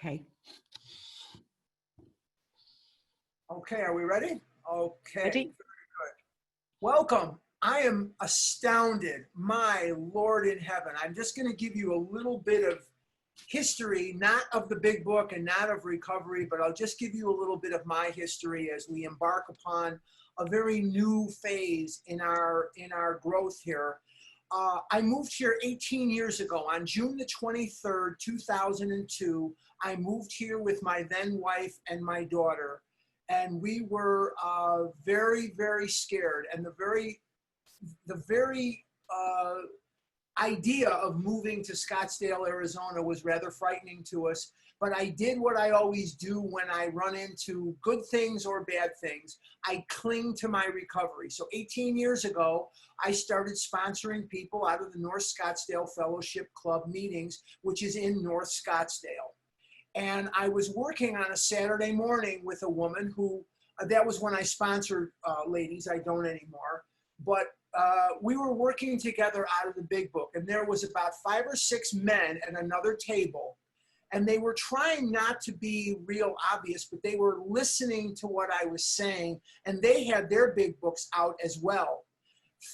Okay. Okay, are we ready? Okay, Ready? very good. Welcome. I am astounded, my Lord in heaven. I'm just going to give you a little bit of history, not of the big book and not of recovery, but I'll just give you a little bit of my history as we embark upon a very new phase in our growth here. I moved here 18 years ago. On June the 23rd, 2002, I moved here with my then wife and my daughter. And we were very, very scared. And the very idea of moving to Scottsdale, Arizona was rather frightening to us. But I did what I always do when I run into good things or bad things. I cling to my recovery. So 18 years ago, I started sponsoring people out of the North Scottsdale Fellowship Club meetings, which is in North Scottsdale. And I was working on a Saturday morning with a woman who, that was when I sponsored ladies, I don't anymore, but we were working together out of the big book. And there was about 5 or 6 men at another table. And they were trying not to be real obvious, but they were listening to what I was saying. And they had their big books out as well.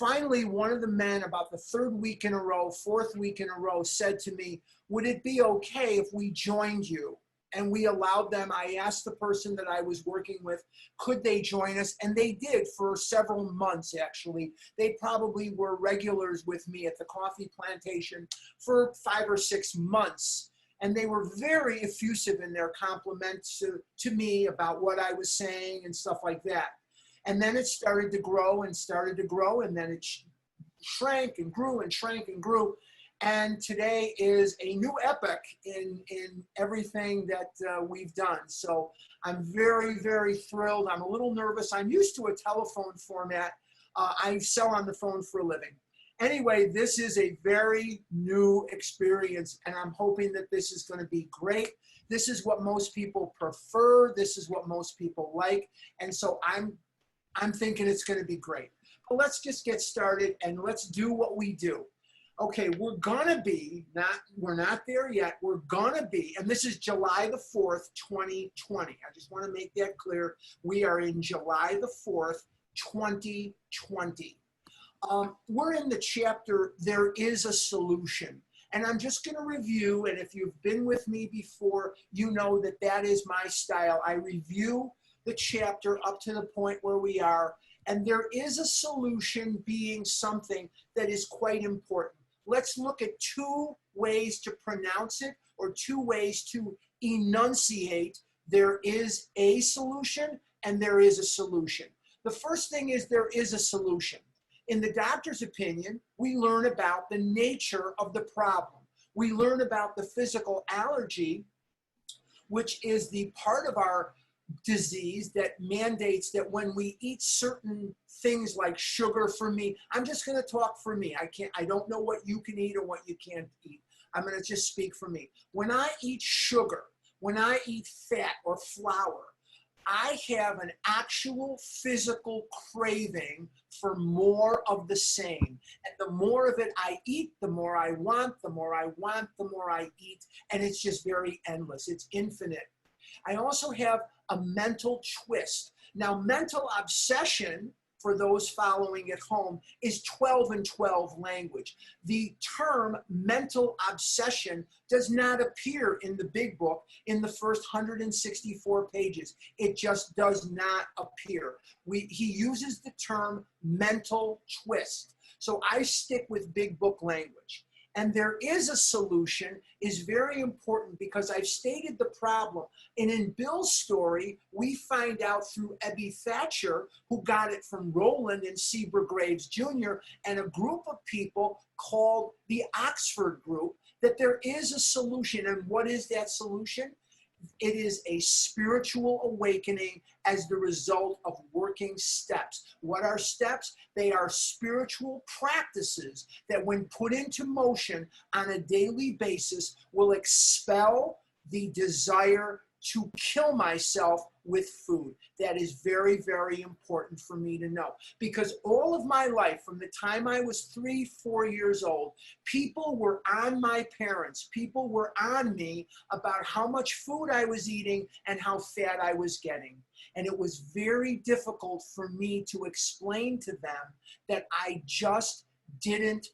Finally, one of the men, about the 3rd week in a row, 4th week in a row, said to me, would it be okay if we joined you? And we allowed them. I asked the person that I was working with, could they join us? And they did for several months, actually. They probably were regulars with me at the coffee plantation for 5 or 6 months. And they were very effusive in their compliments to me about what I was saying and stuff like that. And then it started to grow and started to grow, and then it shrank and grew and shrank and grew. And today is a new epoch in everything that we've done. So I'm very, very thrilled. I'm a little nervous. I'm used to a telephone format. I sell on the phone for a living. Anyway, this is a very new experience, and I'm hoping that this is going to be great. This is what most people prefer. This is what most people like. And so I'm thinking it's going to be great. But let's just get started and let's do what we do. Okay, we're gonna be, we're not there yet, we're gonna be, and this is July the 4th, 2020. I just wanna make that clear. We are in July the 4th, 2020. We're in the chapter, There Is a Solution. And I'm just gonna review, and if you've been with me before, you know that that is my style. I review the chapter up to the point where we are, and there is a solution being something that is quite important. Let's look at 2 ways to pronounce it, or 2 ways to enunciate there is a solution and there is a solution. The first thing is there is a solution. In the doctor's opinion, we learn about the nature of the problem. We learn about the physical allergy, which is the part of our disease that mandates that when we eat certain things like sugar, for me, I'm just going to talk for me. I don't know what you can eat or what you can't eat. I'm going to just speak for me. When I eat sugar, when I eat fat or flour, I have an actual physical craving for more of the same. And the more of it I eat, the more I want, the more I want, the more I eat. And it's just very endless. It's infinite. I also have a mental twist. Now, mental obsession, for those following at home, is 12 and 12 language. The term mental obsession does not appear in the big book in the first 164 pages. It just does not appear. He uses the term mental twist. So I stick with big book language. And there is a solution is very important because I've stated the problem. And in Bill's story, we find out through Ebby Thatcher, who got it from Roland and Seabrook Graves Jr., and a group of people called the Oxford Group, that there is a solution. And what is that solution? It is a spiritual awakening as the result of working steps. What are steps? They are spiritual practices that when put into motion on a daily basis will expel the desire to kill myself with food. That is very, very important for me to know, because all of my life, from the time I was 3, 4 years old, people were on my parents, people were on me about how much food I was eating and how fat I was getting. And it was very difficult for me to explain to them that I just didn't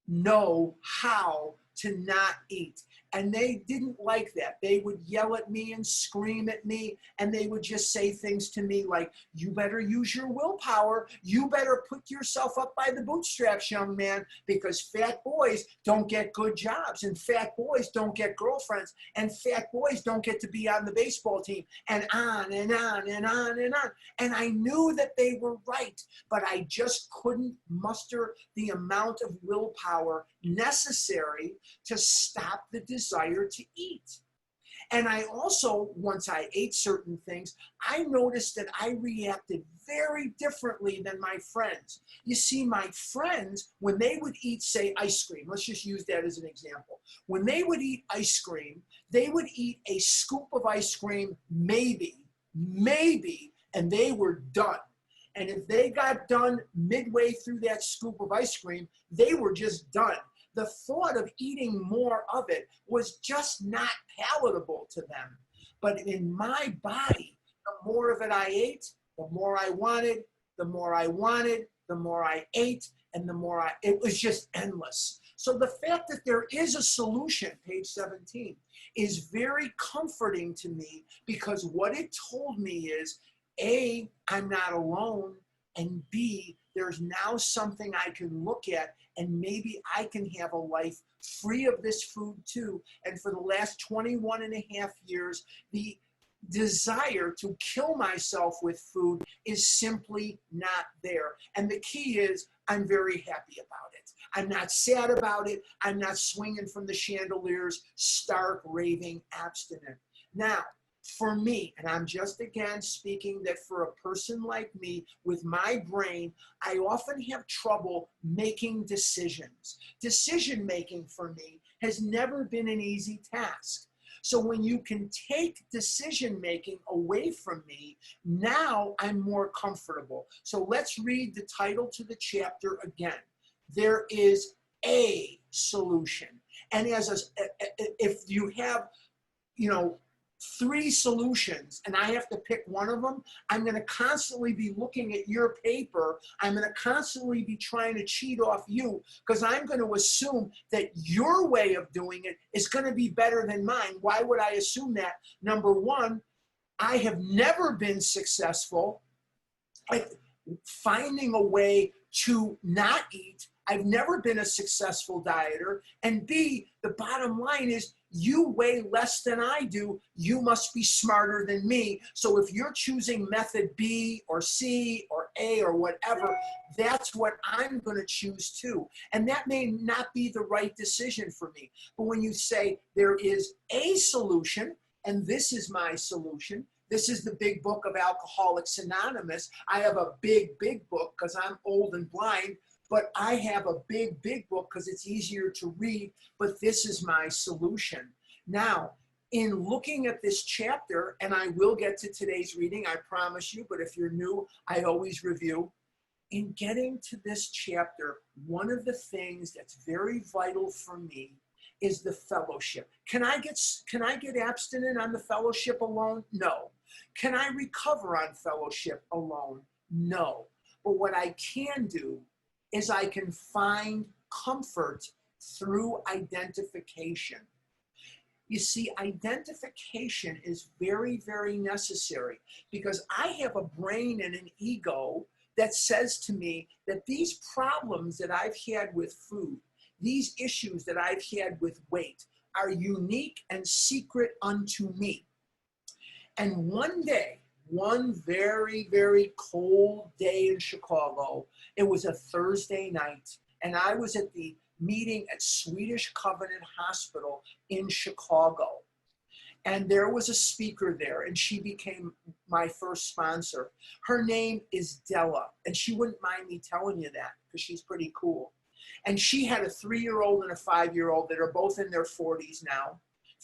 know how to not eat. And they didn't like that. They would yell at me and scream at me, and they would just say things to me like, you better use your willpower. You better put yourself up by the bootstraps, young man, because fat boys don't get good jobs, and fat boys don't get girlfriends, and fat boys don't get to be on the baseball team, and on and on and on and on. And I knew that they were right, but I just couldn't muster the amount of willpower necessary to stop the desire to eat. And I also, once I ate certain things, I noticed that I reacted very differently than my friends. You see, my friends, when they would eat, say, ice cream, let's just use that as an example. When they would eat ice cream, they would eat a scoop of ice cream, maybe, and they were done. And if they got done midway through that scoop of ice cream, they were just done. The thought of eating more of it was just not palatable to them. But in my body, the more of it I ate, the more I wanted, the more I wanted, the more I ate, and the more it was just endless. So the fact that there is a solution, page 17, is very comforting to me, because what it told me is, A, I'm not alone, and B, there's now something I can look at, and maybe I can have a life free of this food too. And for the last 21 and a half years, the desire to kill myself with food is simply not there. And the key is, I'm very happy about it. I'm not sad about it. I'm not swinging from the chandeliers, stark, raving, abstinent. Now, for me, and I'm just again speaking that for a person like me with my brain, I often have trouble making decisions. Decision making for me has never been an easy task. So when you can take decision making away from me, now I'm more comfortable. So let's read the title to the chapter again. There is a solution. And if you have, 3 solutions and I have to pick one of them, I'm going to constantly be looking at your paper. I'm going to constantly be trying to cheat off you, because I'm going to assume that your way of doing it is going to be better than mine. Why would I assume that? Number one, I have never been successful at finding a way to not eat. I've never been a successful dieter. And B, the bottom line is, you weigh less than I do. You must be smarter than me. So if you're choosing method B or C or A or whatever, that's what I'm going to choose too. And that may not be the right decision for me. But when you say there is a solution, and this is my solution, this is the big book of Alcoholics Anonymous. I have a big book because I'm old and blind. But I have a big book because it's easier to read, but this is my solution. Now, in looking at this chapter, and I will get to today's reading, I promise you, but if you're new, I always review. In getting to this chapter, one of the things that's very vital for me is the fellowship. Can I get abstinent on the fellowship alone? No. Can I recover on fellowship alone? No. But what I can do is I can find comfort through identification. You see, identification is very, very necessary, because I have a brain and an ego that says to me that these problems that I've had with food, these issues that I've had with weight, are unique and secret unto me. And one day, one very, very cold day in Chicago, it was a Thursday night, and I was at the meeting at Swedish Covenant Hospital in Chicago. And there was a speaker there, and she became my first sponsor. Her name is Della, and she wouldn't mind me telling you that because she's pretty cool. And she had a 3-year-old and a 5-year-old that are both in their 40s now,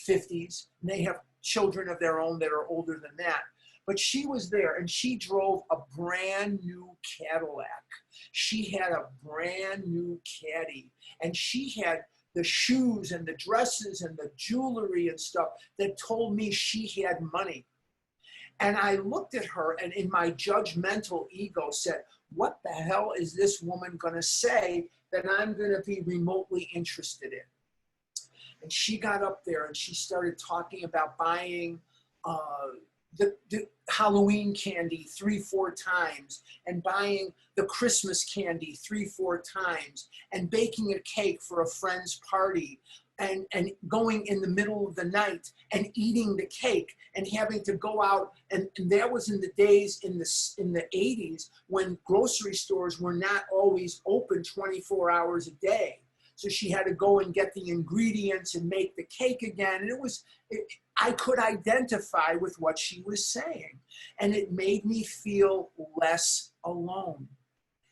50s, and they have children of their own that are older than that. But she was there, and she drove a brand new Cadillac. She had a brand new Caddy, and she had the shoes and the dresses and the jewelry and stuff that told me she had money. And I looked at her, and in my judgmental ego said, what the hell is this woman going to say that I'm going to be remotely interested in? And she got up there and she started talking about buying the Halloween candy 3-4 times, and buying the Christmas candy 3-4 times, and baking a cake for a friend's party, and going in the middle of the night and eating the cake and having to go out. And that was in the days in the 80s when grocery stores were not always open 24 hours a day. So she had to go and get the ingredients and make the cake again. And I could identify with what she was saying. And it made me feel less alone.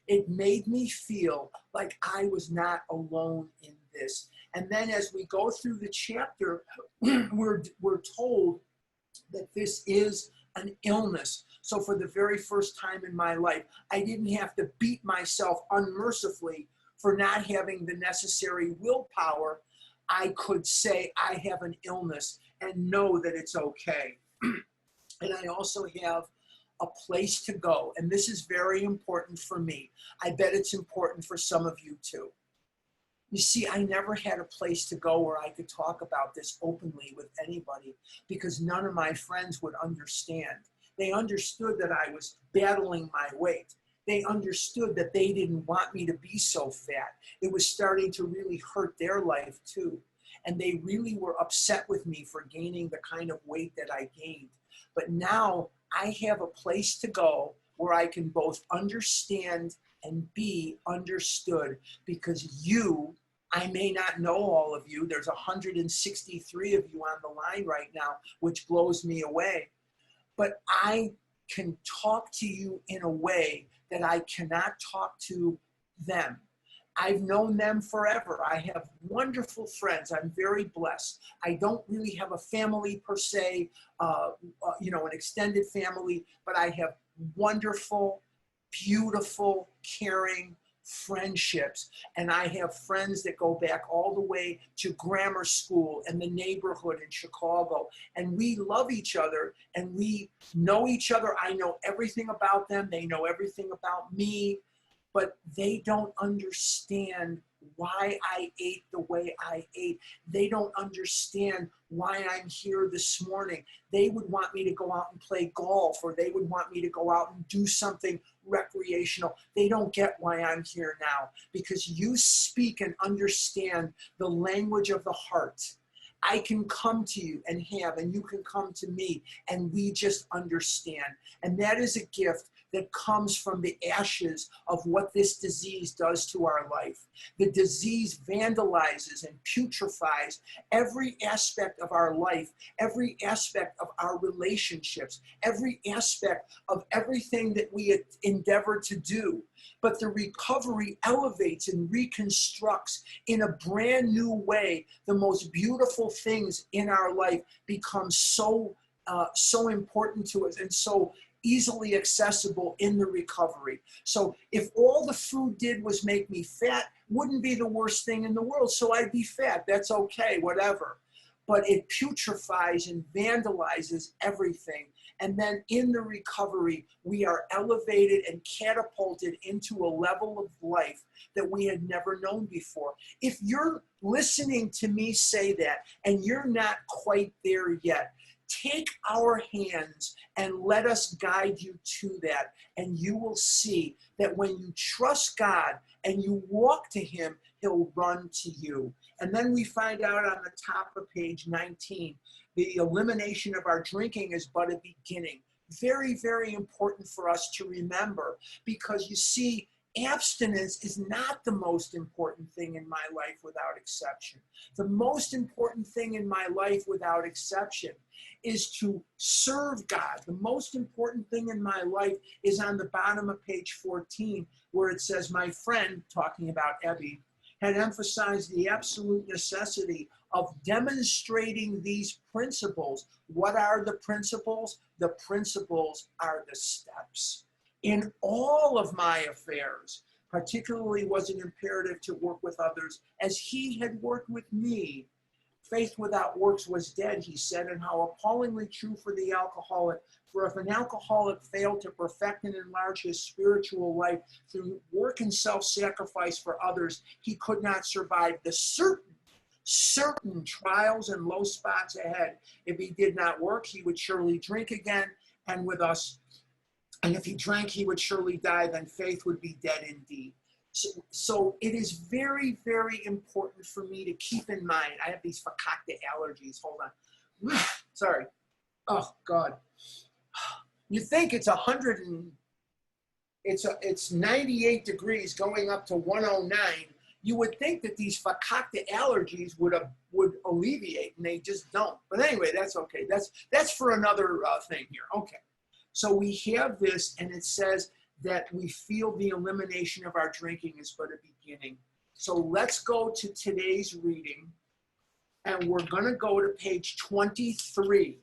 It made me feel like I was not alone in this. And then as we go through the chapter, we're told that this is an illness. So for the very first time in my life, I didn't have to beat myself unmercifully for not having the necessary willpower. I could say I have an illness and know that it's okay. And I also have a place to go. And this is very important for me. I bet it's important for some of you too. You see, I never had a place to go where I could talk about this openly with anybody because none of my friends would understand. They understood that I was battling my weight. They understood that they didn't want me to be so fat. It was starting to really hurt their life too. And they really were upset with me for gaining the kind of weight that I gained. But now I have a place to go where I can both understand and be understood, because I may not know all of you. There's 163 of you on the line right now, which blows me away. But I can talk to you in a way that I cannot talk to them. I've known them forever. I have wonderful friends. I'm very blessed. I don't really have a family per se, an extended family, but I have wonderful, beautiful, caring friendships. And I have friends that go back all the way to grammar school and the neighborhood in Chicago. And we love each other and we know each other. I know everything about them. They know everything about me. But they don't understand why I ate the way I ate. They don't understand why I'm here this morning. They would want me to go out and play golf, or they would want me to go out and do something recreational. They don't get why I'm here now, because you speak and understand the language of the heart. I can come to you and you can come to me, and we just understand. And that is a gift that comes from the ashes of what this disease does to our life. The disease vandalizes and putrefies every aspect of our life, every aspect of our relationships, every aspect of everything that we endeavor to do. But the recovery elevates and reconstructs in a brand new way. The most beautiful things in our life become so important to us and so easily accessible in the recovery. So if all the food did was make me fat, wouldn't be the worst thing in the world. So I'd be fat. That's okay, whatever. But it putrefies and vandalizes everything. And then in the recovery, we are elevated and catapulted into a level of life that we had never known before. If you're listening to me say that and you're not quite there yet, take our hands and let us guide you to that. And you will see that when you trust God and you walk to him, he'll run to you. And then we find out on the top of page 19, the elimination of our drinking is but a beginning. Very, very important for us to remember, because you see, abstinence is not the most important thing in my life without exception. The most important thing in my life without exception is to serve God. The most important thing in my life is on the bottom of page 14, where it says, my friend, talking about Ebby, had emphasized the absolute necessity of demonstrating these principles. What are the principles? The principles are the steps. In all of my affairs, particularly was it imperative to work with others as he had worked with me. Faith without works was dead, he said, and how appallingly true for the alcoholic. For if an alcoholic failed to perfect and enlarge his spiritual life through work and self-sacrifice for others, he could not survive the certain trials and low spots ahead. If he did not work, he would surely drink again, and with us. And if he drank, he would surely die, then faith would be dead indeed. So it is very, very important for me to keep in mind. I have these fakakta allergies. Hold on. Sorry. Oh, God. You think it's 100 and it's 98 degrees going up to 109. You would think that these fakakta allergies would alleviate, and they just don't. But anyway, that's okay. That's for another thing here. Okay. So we have this, and it says that we feel the elimination of our drinking is but a beginning. So let's go to today's reading, and we're going to go to page 23.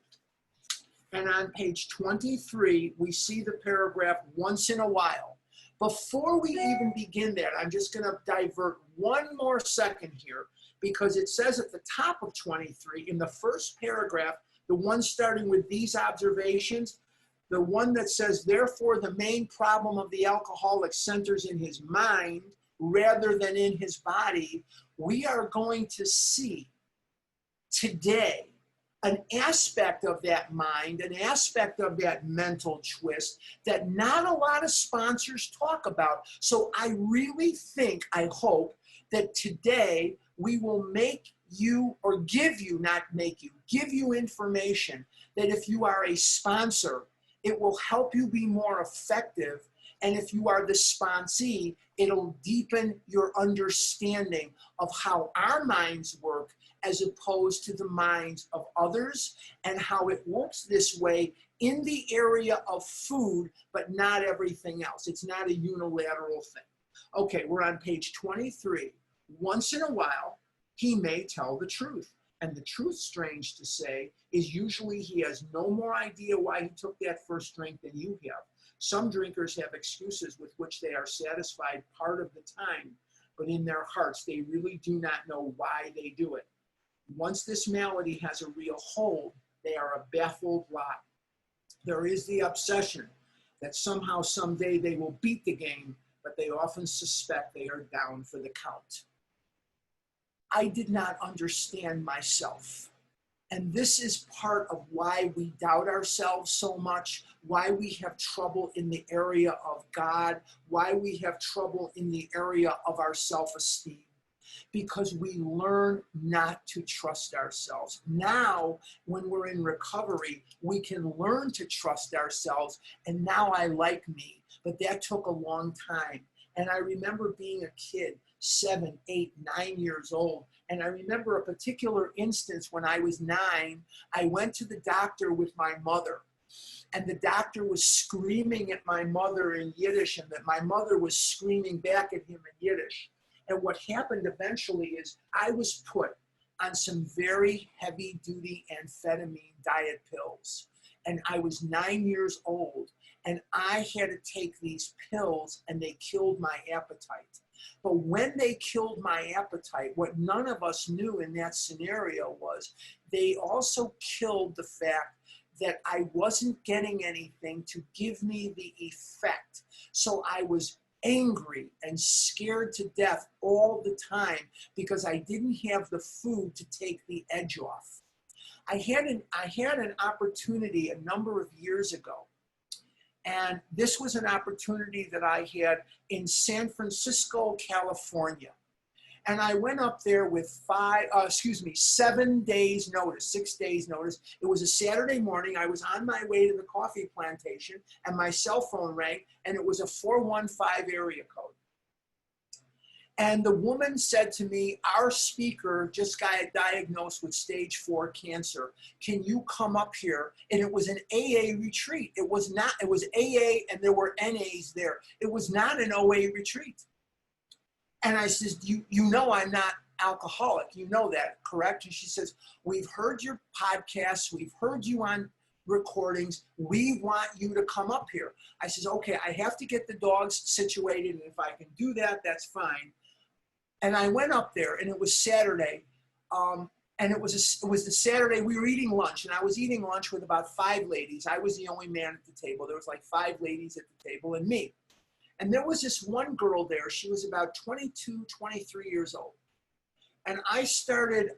And on page 23, we see the paragraph once in a while. Before we even begin that, I'm just going to divert one more second here, because it says at the top of 23, in the first paragraph, the one starting with these observations, the one that says, therefore, the main problem of the alcoholic centers in his mind rather than in his body, we are going to see today an aspect of that mind, an aspect of that mental twist that not a lot of sponsors talk about. So I really think, I hope, that today we will make you, or give you, not make you, give you information that if you are a sponsor, it will help you be more effective. And if you are the sponsee, it'll deepen your understanding of how our minds work as opposed to the minds of others, and how it works this way in the area of food, but not everything else. It's not a unilateral thing. Okay, we're on page 23. Once in a while, he may tell the truth. And the truth, strange to say, is usually he has no more idea why he took that first drink than you have. Some drinkers have excuses with which they are satisfied part of the time, but in their hearts, they really do not know why they do it. Once this malady has a real hold, they are a baffled lot. There is the obsession that somehow, someday they will beat the game, but they often suspect they are down for the count. I did not understand myself. And this is part of why we doubt ourselves so much, why we have trouble in the area of God, why we have trouble in the area of our self-esteem. Because we learn not to trust ourselves. Now, when we're in recovery, we can learn to trust ourselves, and now I like me. But that took a long time. And I remember being a kid, 7, 8, 9 years old. And I remember a particular instance when I was 9, I went to the doctor with my mother. And the doctor was screaming at my mother in Yiddish, and that my mother was screaming back at him in Yiddish. And what happened eventually is I was put on some very heavy-duty amphetamine diet pills. And I was 9 years old, and I had to take these pills, and they killed my appetite. But when they killed my appetite, what none of us knew in that scenario was they also killed the fact that I wasn't getting anything to give me the effect. So I was angry and scared to death all the time because I didn't have the food to take the edge off. I had an opportunity a number of years ago, and this was an opportunity that I had in San Francisco, California. And I went up there with 7 days notice, 6 days notice. It was a Saturday morning. I was on my way to the coffee plantation, and my cell phone rang, and it was a 415 area code. And the woman said to me, our speaker just got diagnosed with stage 4 cancer. Can you come up here? And it was an AA retreat. It was AA, and there were NAs there. It was not an OA retreat. And I says, you know I'm not alcoholic. You know that, correct? And she says, we've heard your podcasts. We've heard you on recordings. We want you to come up here. I says, okay, I have to get the dogs situated. And if I can do that, that's fine. And I went up there, and it was Saturday. And it was the Saturday we were eating lunch, and I was eating lunch with about 5 ladies. I was the only man at the table. There was like 5 ladies at the table and me. And there was this one girl there. She was about 22, 23 years old. And I started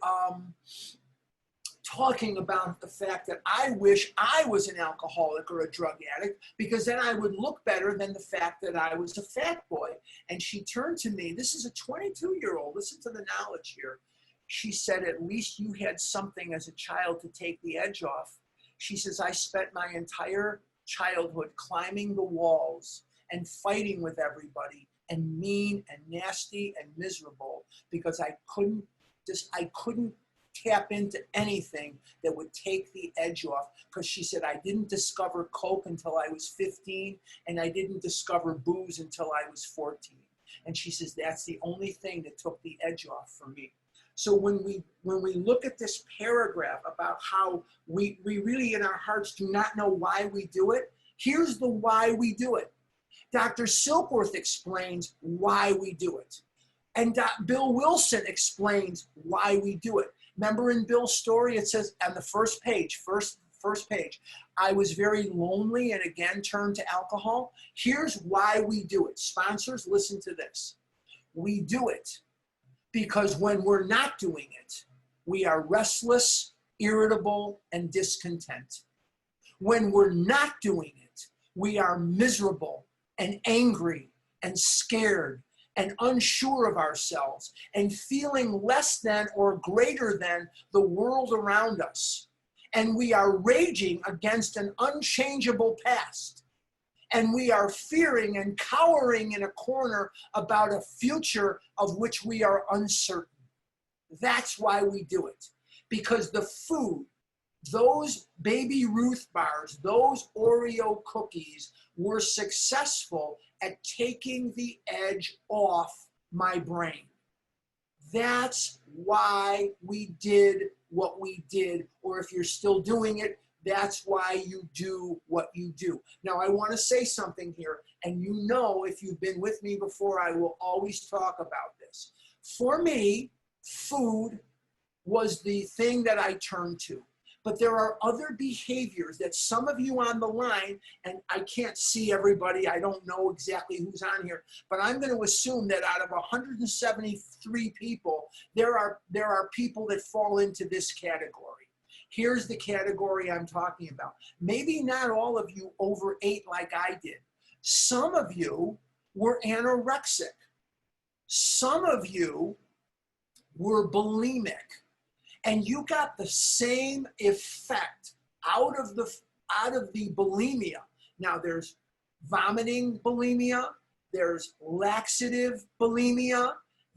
talking about the fact that I wish I was an alcoholic or a drug addict, because then I would look better than the fact that I was a fat boy. And she turned to me. This is a 22-year-old. Listen to the knowledge here. She said, at least you had something as a child to take the edge off. She says, I spent my entire childhood climbing the walls and fighting with everybody, and mean and nasty and miserable, because I couldn't tap into anything that would take the edge off. Because she said, I didn't discover Coke until I was 15, and I didn't discover booze until I was 14. And she says, that's the only thing that took the edge off for me. So when we look at this paragraph about how we really in our hearts do not know why we do it, here's the why we do it. Dr. Silkworth explains why we do it. And Bill Wilson explains why we do it. Remember in Bill's story, it says on the first page, I was very lonely and again turned to alcohol. Here's why we do it. Sponsors, listen to this. We do it because when we're not doing it, we are restless, irritable, and discontent. When we're not doing it, we are miserable and angry and scared and unsure of ourselves and feeling less than or greater than the world around us. And we are raging against an unchangeable past. And we are fearing and cowering in a corner about a future of which we are uncertain. That's why we do it. Because the food, those Baby Ruth bars, those Oreo cookies were successful at taking the edge off my brain. That's why we did what we did, or if you're still doing it, that's why you do what you do. Now, I want to say something here, and you know, if you've been with me before, I will always talk about this. For me, food was the thing that I turned to. But there are other behaviors that some of you on the line, and I can't see everybody, I don't know exactly who's on here, but I'm going to assume that out of 173 people, there are people that fall into this category. Here's the category I'm talking about. Maybe not all of you overate like I did. Some of you were anorexic. Some of you were bulimic. And you got the same effect out of the bulimia. Now there's vomiting bulimia, there's laxative bulimia,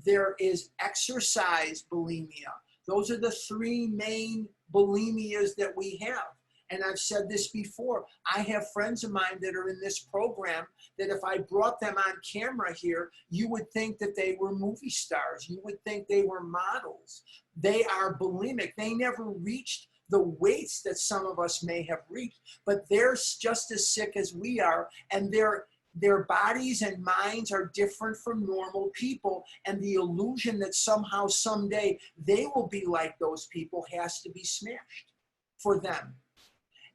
there is exercise bulimia. Those are the 3 main bulimias that we have. And I've said this before, I have friends of mine that are in this program that if I brought them on camera here, you would think that they were movie stars. You would think they were models. They are bulimic. They never reached the weights that some of us may have reached, but they're just as sick as we are, and their bodies and minds are different from normal people, and the illusion that somehow, someday, they will be like those people has to be smashed for them.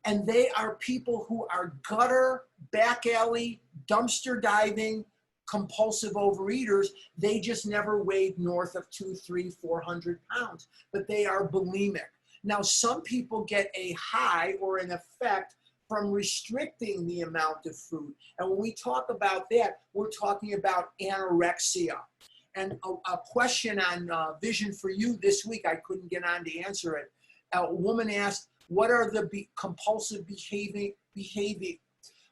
And they are people who are gutter, back alley, dumpster diving, compulsive overeaters. They just never weighed north of 200, 300, 400 pounds, but they are bulimic. Now, some people get a high or an effect from restricting the amount of food. And when we talk about that, we're talking about anorexia. And a question on Vision for You this week, I couldn't get on to answer it. A woman asked, what are the compulsive behavior?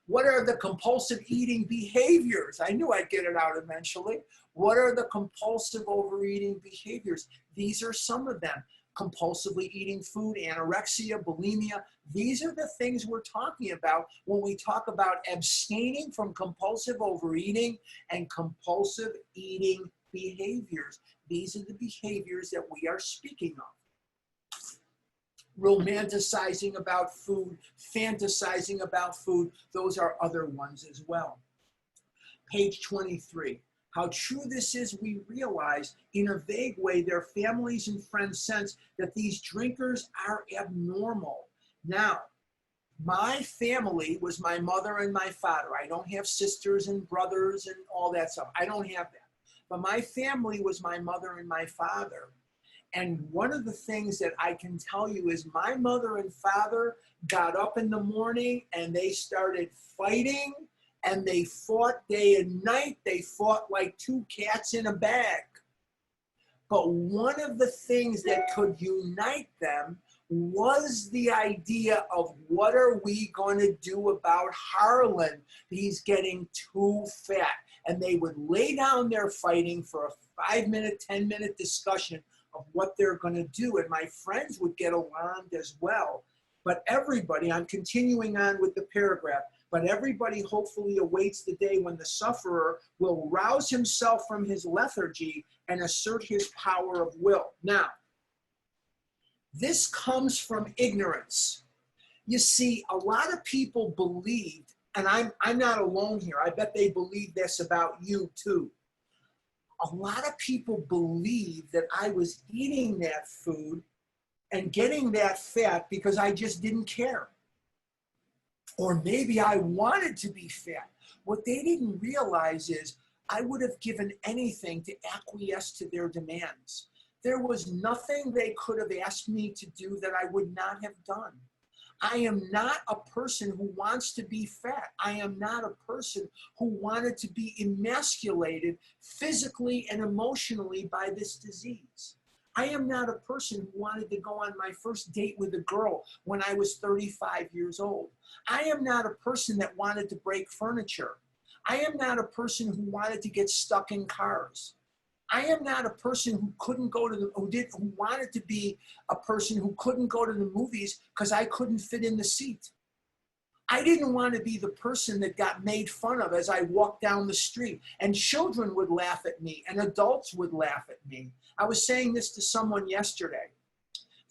What are the compulsive eating behaviors? I knew I'd get it out eventually. What are the compulsive overeating behaviors? These are some of them. Compulsively eating food, anorexia, bulimia. These are the things we're talking about when we talk about abstaining from compulsive overeating and compulsive eating behaviors. These are the behaviors that we are speaking of. Romanticizing about food, fantasizing about food, those are other ones as well. Page 23. How true this is, we realize in a vague way their families and friends sense that these drinkers are abnormal. Now, my family was my mother and my father. I don't have sisters and brothers and all that stuff. I don't have that. But my family was my mother and my father. And one of the things that I can tell you is my mother and father got up in the morning and they started fighting, and they fought day and night. They fought like two cats in a bag. But one of the things that could unite them was the idea of what are we going to do about Harlan? He's getting too fat. And they would lay down their fighting for a 5-minute, 10-minute discussion of what they're going to do. And my friends would get alarmed as well. But everybody, I'm continuing on with the paragraph, but everybody hopefully awaits the day when the sufferer will rouse himself from his lethargy and assert his power of will. Now, this comes from ignorance. You see, a lot of people believed, and I'm not alone here, I bet they believe this about you too. A lot of people believe that I was eating that food and getting that fat because I just didn't care. Or maybe I wanted to be fat. What they didn't realize is I would have given anything to acquiesce to their demands. There was nothing they could have asked me to do that I would not have done. I am not a person who wants to be fat. I am not a person who wanted to be emasculated physically and emotionally by this disease. I am not a person who wanted to go on my first date with a girl when I was 35 years old. I am not a person that wanted to break furniture. I am not a person who wanted to get stuck in cars. I am not a person who couldn't go to who wanted to be a person who couldn't go to the movies because I couldn't fit in the seat. I didn't want to be the person that got made fun of as I walked down the street, and children would laugh at me and adults would laugh at me. I was saying this to someone yesterday.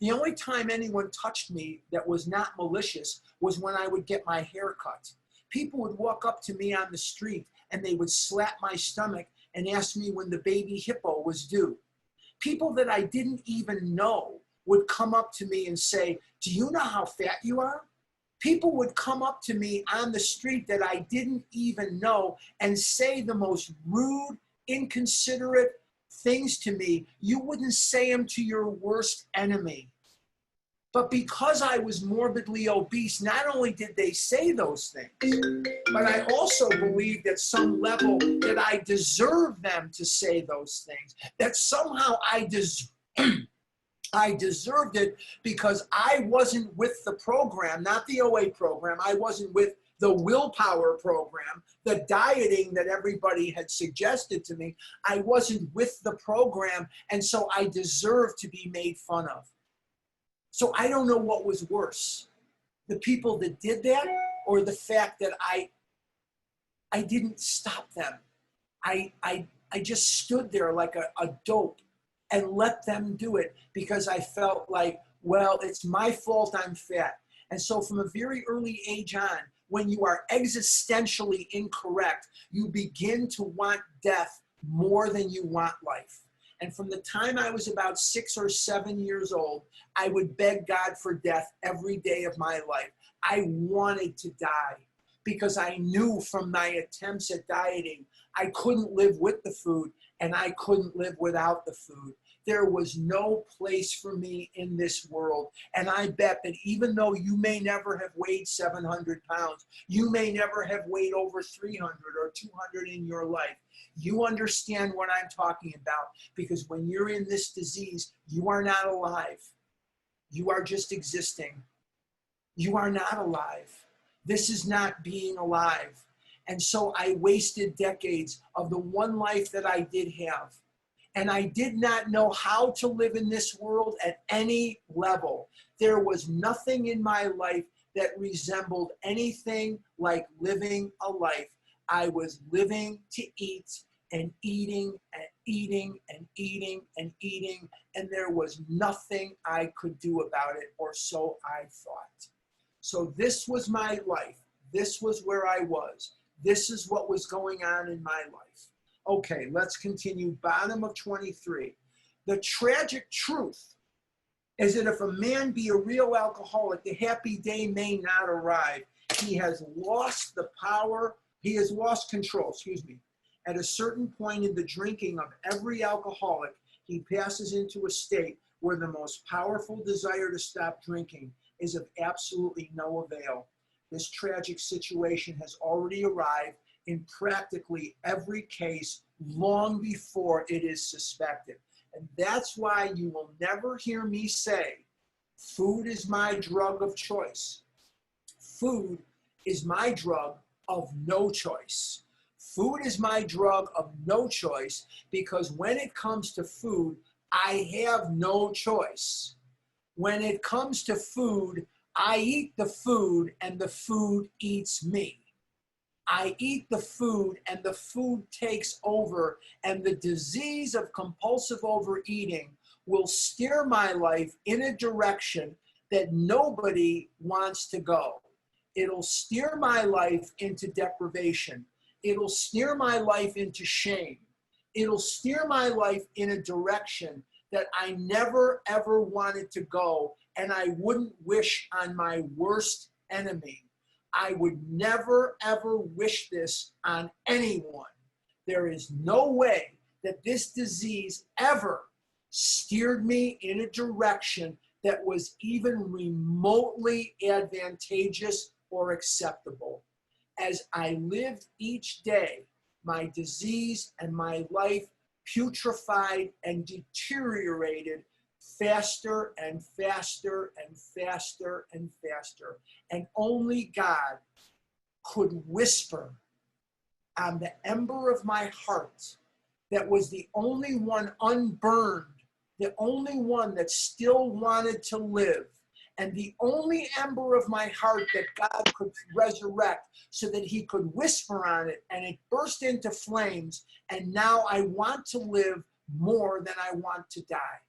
The only time anyone touched me that was not malicious was when I would get my hair cut. People would walk up to me on the street and they would slap my stomach and ask me when the baby hippo was due. People that I didn't even know would come up to me and say, "Do you know how fat you are?" People would come up to me on the street that I didn't even know and say the most rude, inconsiderate things to me. You wouldn't say them to your worst enemy. But because I was morbidly obese, not only did they say those things, but I also believed at some level that I deserved them to say those things, that somehow I deserved it because I wasn't with the program, not the OA program. I wasn't with the willpower program, the dieting that everybody had suggested to me. I wasn't with the program, and so I deserved to be made fun of. So I don't know what was worse, the people that did that or the fact that I didn't stop them. I just stood there like a dope and let them do it because I felt like, well, it's my fault I'm fat. And so from a very early age on, when you are existentially incorrect, you begin to want death more than you want life. And from the time I was about 6 or 7 years old, I would beg God for death every day of my life. I wanted to die because I knew from my attempts at dieting, I couldn't live with the food and I couldn't live without the food. There was no place for me in this world. And I bet that even though you may never have weighed 700 pounds, you may never have weighed over 300 or 200 in your life, you understand what I'm talking about, because when you're in this disease, you are not alive. You are just existing. You are not alive. This is not being alive. And so I wasted decades of the one life that I did have. And I did not know how to live in this world at any level. There was nothing in my life that resembled anything like living a life. I was living to eat and eating and eating and eating and eating, and there was nothing I could do about it, or so I thought. So this was my life. This was where I was. This is what was going on in my life. Okay, let's continue. Bottom of 23. The tragic truth is that if a man be a real alcoholic, the happy day may not arrive. He has lost the power, he has lost control, At a certain point in the drinking of every alcoholic, he passes into a state where the most powerful desire to stop drinking is of absolutely no avail. This tragic situation has already arrived in practically every case long before it is suspected. And that's why you will never hear me say, food is my drug of choice. Food is my drug of no choice. Food is my drug of no choice because when it comes to food, I have no choice. When it comes to food, I eat the food and the food eats me. I eat the food and the food takes over, and the disease of compulsive overeating will steer my life in a direction that nobody wants to go. It'll steer my life into deprivation. It'll steer my life into shame. It'll steer my life in a direction that I never ever wanted to go, and I wouldn't wish on my worst enemy. I would never ever wish this on anyone. There is no way that this disease ever steered me in a direction that was even remotely advantageous or acceptable. As I lived each day, my disease and my life putrefied and deteriorated faster and faster and faster and faster. And only God could whisper on the ember of my heart that was the only one unburned, the only one that still wanted to live, and the only ember of my heart that God could resurrect so that he could whisper on it and it burst into flames. And now I want to live more than I want to die.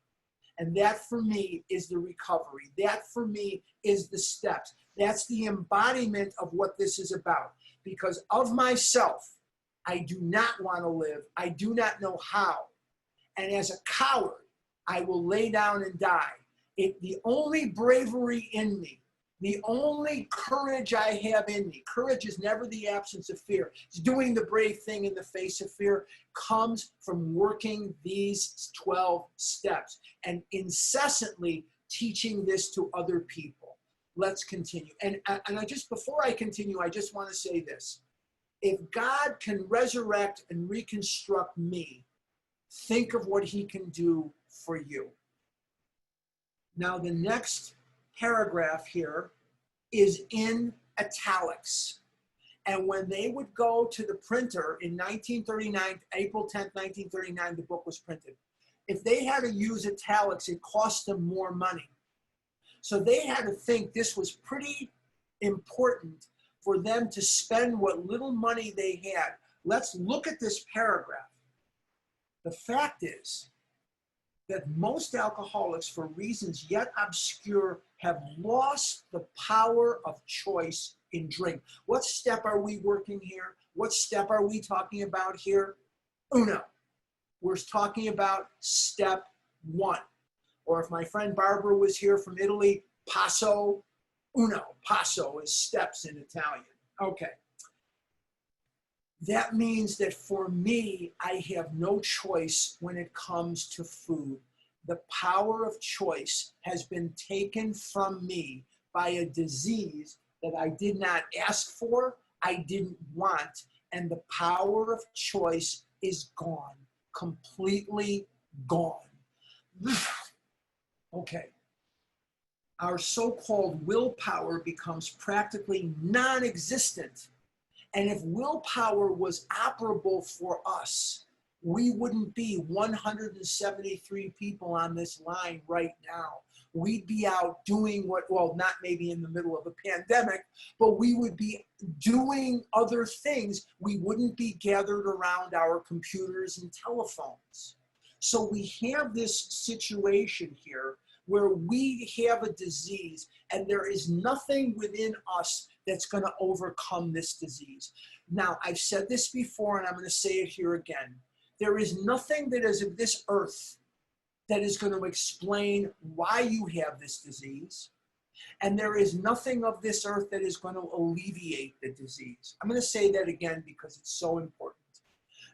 And that for me is the recovery. That for me is the steps. That's the embodiment of what this is about. Because of myself, I do not want to live. I do not know how. And as a coward, I will lay down and die. The only bravery in me, the only courage I have in me, courage is never the absence of fear. It's doing the brave thing in the face of fear, comes from working these 12 steps and incessantly teaching this to other people. Let's continue. And before I continue, I just want to say this. If God can resurrect and reconstruct me, think of what he can do for you. Now, the next paragraph here is in italics. And when they would go to the printer in 1939, April 10th, 1939, the book was printed. If they had to use italics, it cost them more money. So they had to think this was pretty important for them to spend what little money they had. Let's look at this paragraph. The fact is that most alcoholics, for reasons yet obscure, have lost the power of choice in drink. What step are we working here? What step are we talking about here? Uno. We're talking about step one. Or if my friend Barbara was here from Italy, passo uno. Passo is steps in Italian. Okay. That means that for me, I have no choice when it comes to food. The power of choice has been taken from me by a disease that I did not ask for, I didn't want, and the power of choice is gone, completely gone. Okay. Our so-called willpower becomes practically non-existent. And if willpower was operable for us, we wouldn't be 173 people on this line right now. we'd be out doing well, not maybe in the middle of a pandemic, but we would be doing other things. We wouldn't be gathered around our computers and telephones. So we have this situation here where we have a disease and there is nothing within us that's going to overcome this disease. Now, I've said this before and I'm going to say it here again. There is nothing that is of this earth that is going to explain why you have this disease. And there is nothing of this earth that is going to alleviate the disease. I'm going to say that again because it's so important.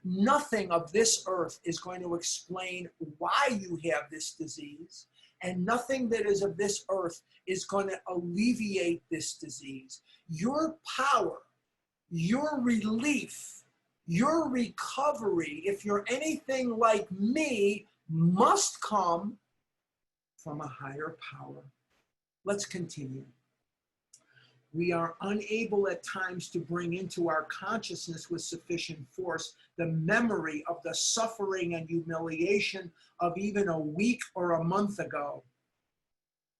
Nothing of this earth is going to explain why you have this disease, and nothing that is of this earth is going to alleviate this disease. Your power, your relief, your recovery, if you're anything like me, must come from a higher power. Let's continue. We are unable at times to bring into our consciousness with sufficient force the memory of the suffering and humiliation of even a week or a month ago.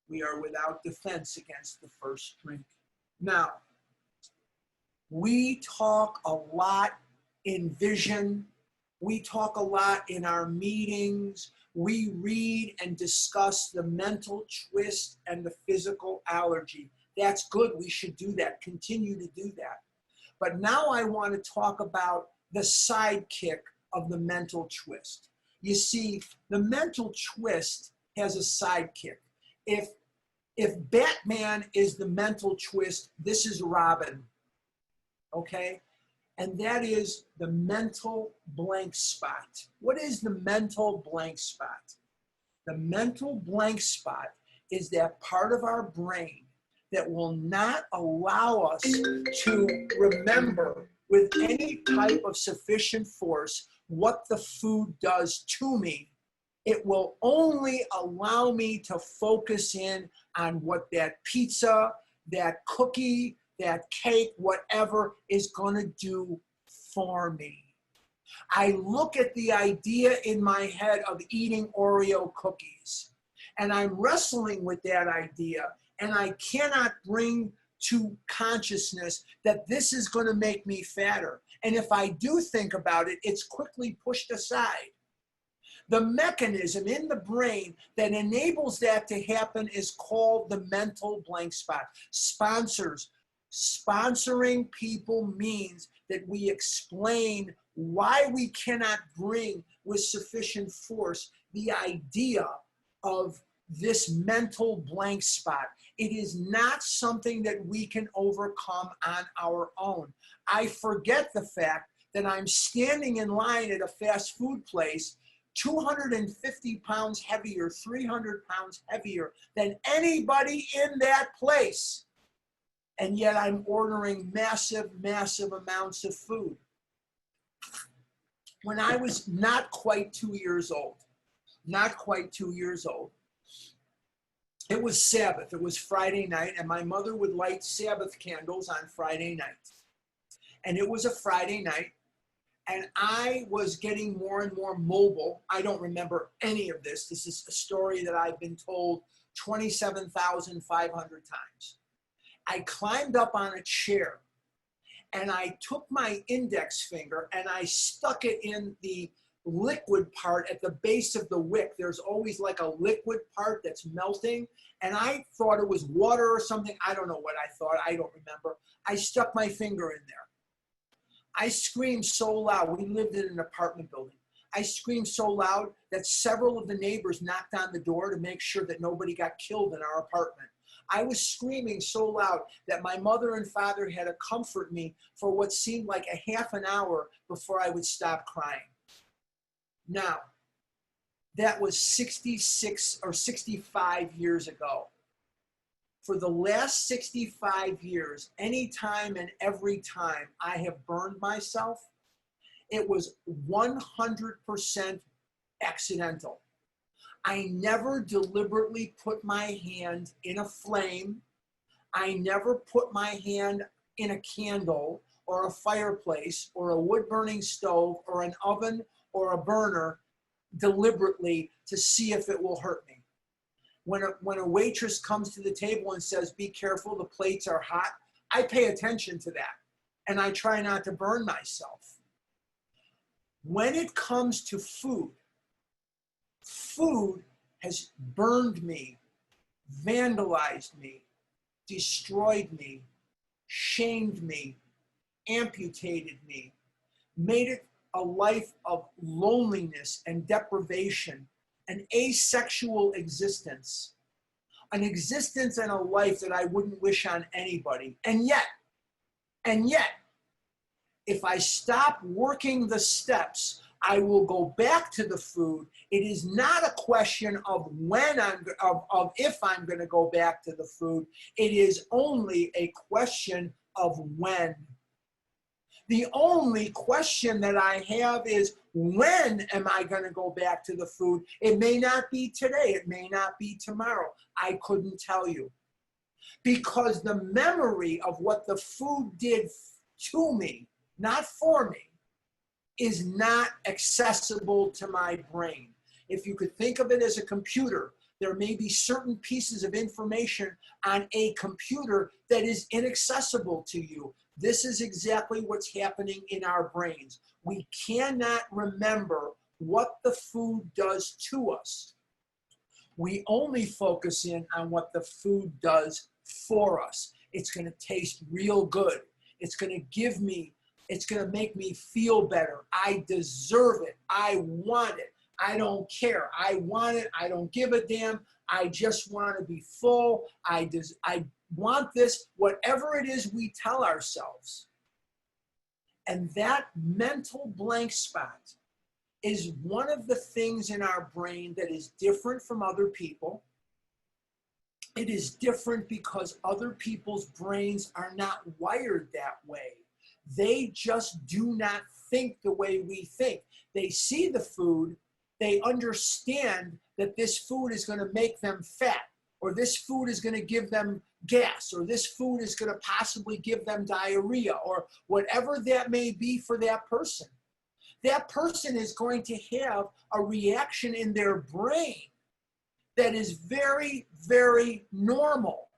We are without defense against the first drink. Now, we talk a lot in vision. We talk a lot in our meetings. We read and discuss the mental twist and the physical allergy. That's good. We should do that. Continue to do that. But now I want to talk about the sidekick of the mental twist. You see, the mental twist has a sidekick. If Batman is the mental twist, this is Robin, okay? And that is the mental blank spot. What is the mental blank spot? The mental blank spot is that part of our brain that will not allow us to remember with any type of sufficient force what the food does to me. It will only allow me to focus in on what that pizza, that cookie, that cake, whatever is going to do for me. I look at the idea in my head of eating Oreo cookies, and I'm wrestling with that idea, and I cannot bring to consciousness that this is going to make me fatter. And if I do think about it, it's quickly pushed aside. The mechanism in the brain that enables that to happen is called the mental blank spot. Sponsoring people means that we explain why we cannot bring with sufficient force the idea of this mental blank spot. It is not something that we can overcome on our own. I forget the fact that I'm standing in line at a fast food place 250 pounds heavier, 300 pounds heavier than anybody in that place. And yet I'm ordering massive, massive amounts of food. When I was not quite 2 years old, it was Sabbath. It was Friday night, and my mother would light Sabbath candles on Friday night. And it was a Friday night, and I was getting more and more mobile. I don't remember any of this. This is a story that I've been told 27,500 times. I climbed up on a chair, and I took my index finger, and I stuck it in the liquid part at the base of the wick. There's always like a liquid part that's melting, and I thought it was water or something. I don't know what I thought. I don't remember. I stuck my finger in there. I screamed so loud. We lived in an apartment building. I screamed so loud that several of the neighbors knocked on the door to make sure that nobody got killed in our apartment. I was screaming so loud that my mother and father had to comfort me for what seemed like a half an hour before I would stop crying. Now, that was 66 or 65 years ago. For the last 65 years, anytime and every time I have burned myself, it was 100% accidental. I never deliberately put my hand in a flame. I never put my hand in a candle or a fireplace or a wood-burning stove or an oven or a burner deliberately to see if it will hurt me. When a waitress comes to the table and says, be careful, the plates are hot, I pay attention to that. And I try not to burn myself. When it comes to food, food has burned me, vandalized me, destroyed me, shamed me, amputated me, made it a life of loneliness and deprivation, an asexual existence, an existence and a life that I wouldn't wish on anybody. And yet, if I stop working the steps, I will go back to the food. It is not a question of if I'm going to go back to the food. It is only a question of when. The only question that I have is, when am I going to go back to the food? It may not be today. It may not be tomorrow. I couldn't tell you. Because the memory of what the food did to me, not for me, is not accessible to my brain. If you could think of it as a computer, there may be certain pieces of information on a computer that is inaccessible to you. This is exactly what's happening in our brains. We cannot remember what the food does to us. We only focus in on what the food does for us. It's going to taste real good. It's going to make me feel better. I deserve it. I want it. I don't care. I want it. I don't give a damn. I just want to be full. I want this, whatever it is we tell ourselves. And that mental blank spot is one of the things in our brain that is different from other people. It is different because other people's brains are not wired that way. They just do not think the way we think. They see the food, they understand that this food is going to make them fat, or this food is going to give them gas, or this food is going to possibly give them diarrhea, or whatever that may be for that person. That person is going to have a reaction in their brain that is very, very normal.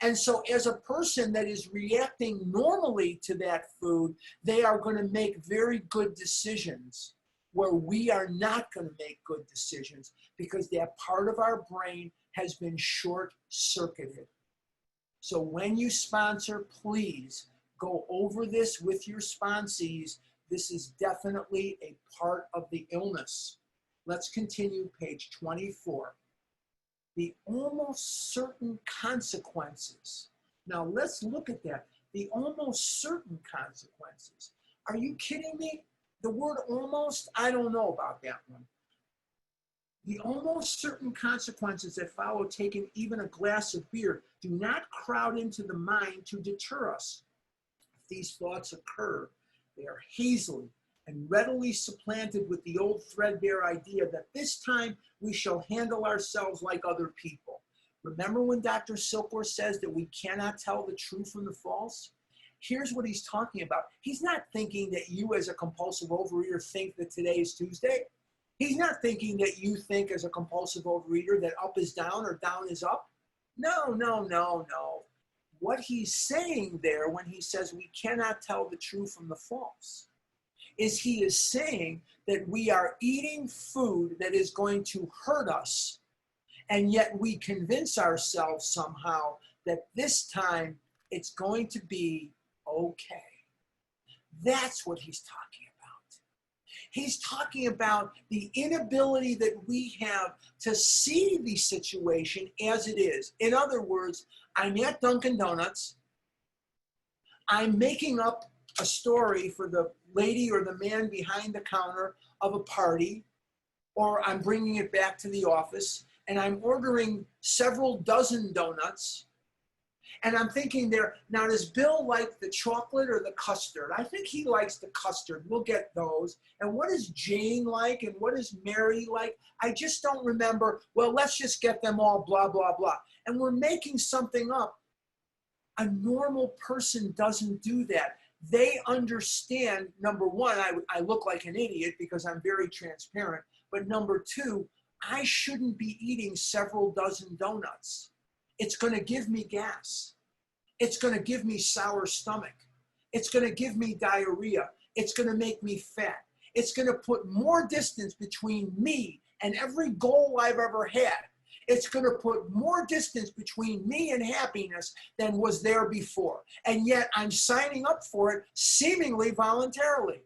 And so as a person that is reacting normally to that food, they are going to make very good decisions where we are not going to make good decisions because that part of our brain has been short-circuited. So when you sponsor, please go over this with your sponsees. This is definitely a part of the illness. Let's continue, page 24. The almost certain consequences. Now let's look at that. The almost certain consequences. Are you kidding me? The word almost, I don't know about that one. The almost certain consequences that follow taking even a glass of beer do not crowd into the mind to deter us. If these thoughts occur, they are hazily and readily supplanted with the old threadbare idea that this time we shall handle ourselves like other people. Remember when Dr. Silkworth says that we cannot tell the true from the false? Here's what he's talking about. He's not thinking that you as a compulsive overeater think that today is Tuesday. He's not thinking that you think as a compulsive overeater that up is down or down is up. No. What he's saying there when he says we cannot tell the true from the false is he is saying that we are eating food that is going to hurt us, and yet we convince ourselves somehow that this time it's going to be okay. That's what he's talking about. He's talking about the inability that we have to see the situation as it is. In other words, I'm at Dunkin' Donuts. I'm making up a story for the lady or the man behind the counter of a party, or I'm bringing it back to the office, and I'm ordering several dozen donuts. And I'm thinking there, now does Bill like the chocolate or the custard? I think he likes the custard. We'll get those. And what does Jane like? And what does Mary like? I just don't remember. Well, let's just get them all, blah, blah, blah. And we're making something up. A normal person doesn't do that. They understand, number one, I look like an idiot because I'm very transparent. But number two, I shouldn't be eating several dozen donuts. It's going to give me gas. It's going to give me sour stomach. It's going to give me diarrhea. It's going to make me fat. It's going to put more distance between me and every goal I've ever had. It's going to put more distance between me and happiness than was there before. And yet I'm signing up for it seemingly voluntarily.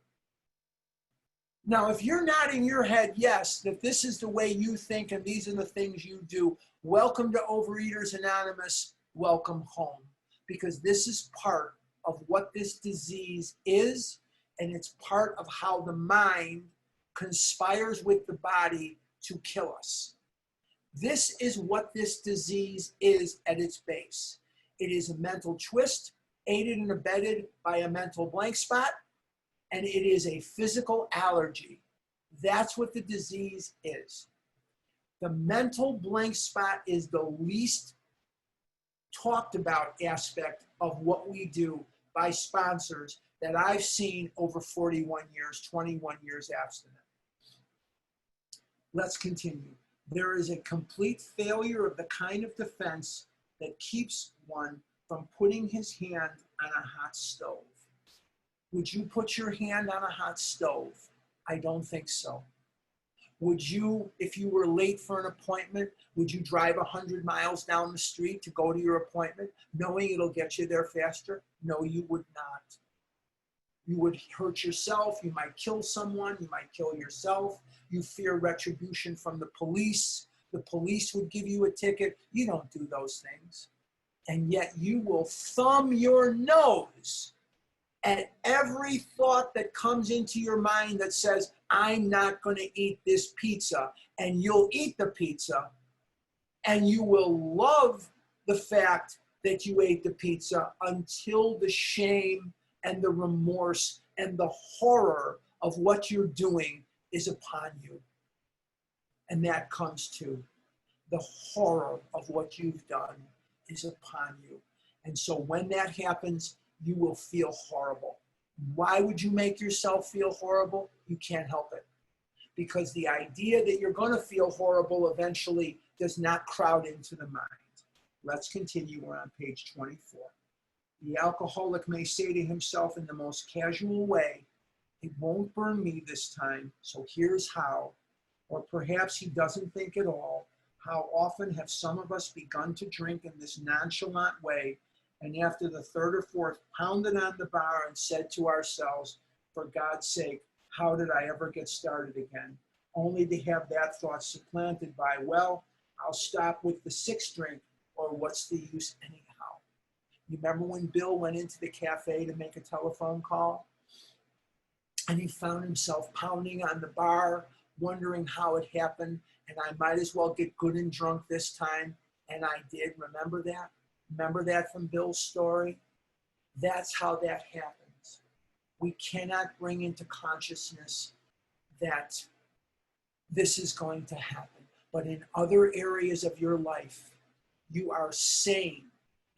Now, if you're nodding your head, yes, that this is the way you think and these are the things you do, welcome to Overeaters Anonymous. Welcome home. Because this is part of what this disease is, and it's part of how the mind conspires with the body to kill us. This is what this disease is at its base. It is a mental twist, aided and abetted by a mental blank spot, and it is a physical allergy. That's what the disease is. The mental blank spot is the least talked about aspect of what we do by sponsors that I've seen over 41 years, 21 years abstinent. Let's continue. There is a complete failure of the kind of defense that keeps one from putting his hand on a hot stove. Would you put your hand on a hot stove? I don't think so. Would you, if you were late for an appointment, would you drive 100 miles down the street to go to your appointment, knowing it'll get you there faster? No, you would not. You would hurt yourself. You might kill someone. You might kill yourself. You fear retribution from the police. The police would give you a ticket. You don't do those things. And yet you will thumb your nose at every thought that comes into your mind that says, I'm not going to eat this pizza. And you'll eat the pizza. And you will love the fact that you ate the pizza until the shame and the remorse and the horror of what you're doing is upon you. And that comes to the horror of what you've done is upon you. And so when that happens, you will feel horrible. Why would you make yourself feel horrible? You can't help it. Because the idea that you're going to feel horrible eventually does not crowd into the mind. Let's continue. We're on page 24. The alcoholic may say to himself in the most casual way, it won't burn me this time, so here's how. Or perhaps he doesn't think at all. How often have some of us begun to drink in this nonchalant way, and after the third or fourth pounded on the bar and said to ourselves, for God's sake, how did I ever get started again? Only to have that thought supplanted by, well, I'll stop with the sixth drink, or what's the use anyhow? You remember when Bill went into the cafe to make a telephone call? And he found himself pounding on the bar, wondering how it happened, and I might as well get good and drunk this time. And I did. Remember that? Remember that from Bill's story? That's how that happens. We cannot bring into consciousness that this is going to happen. But in other areas of your life, you are sane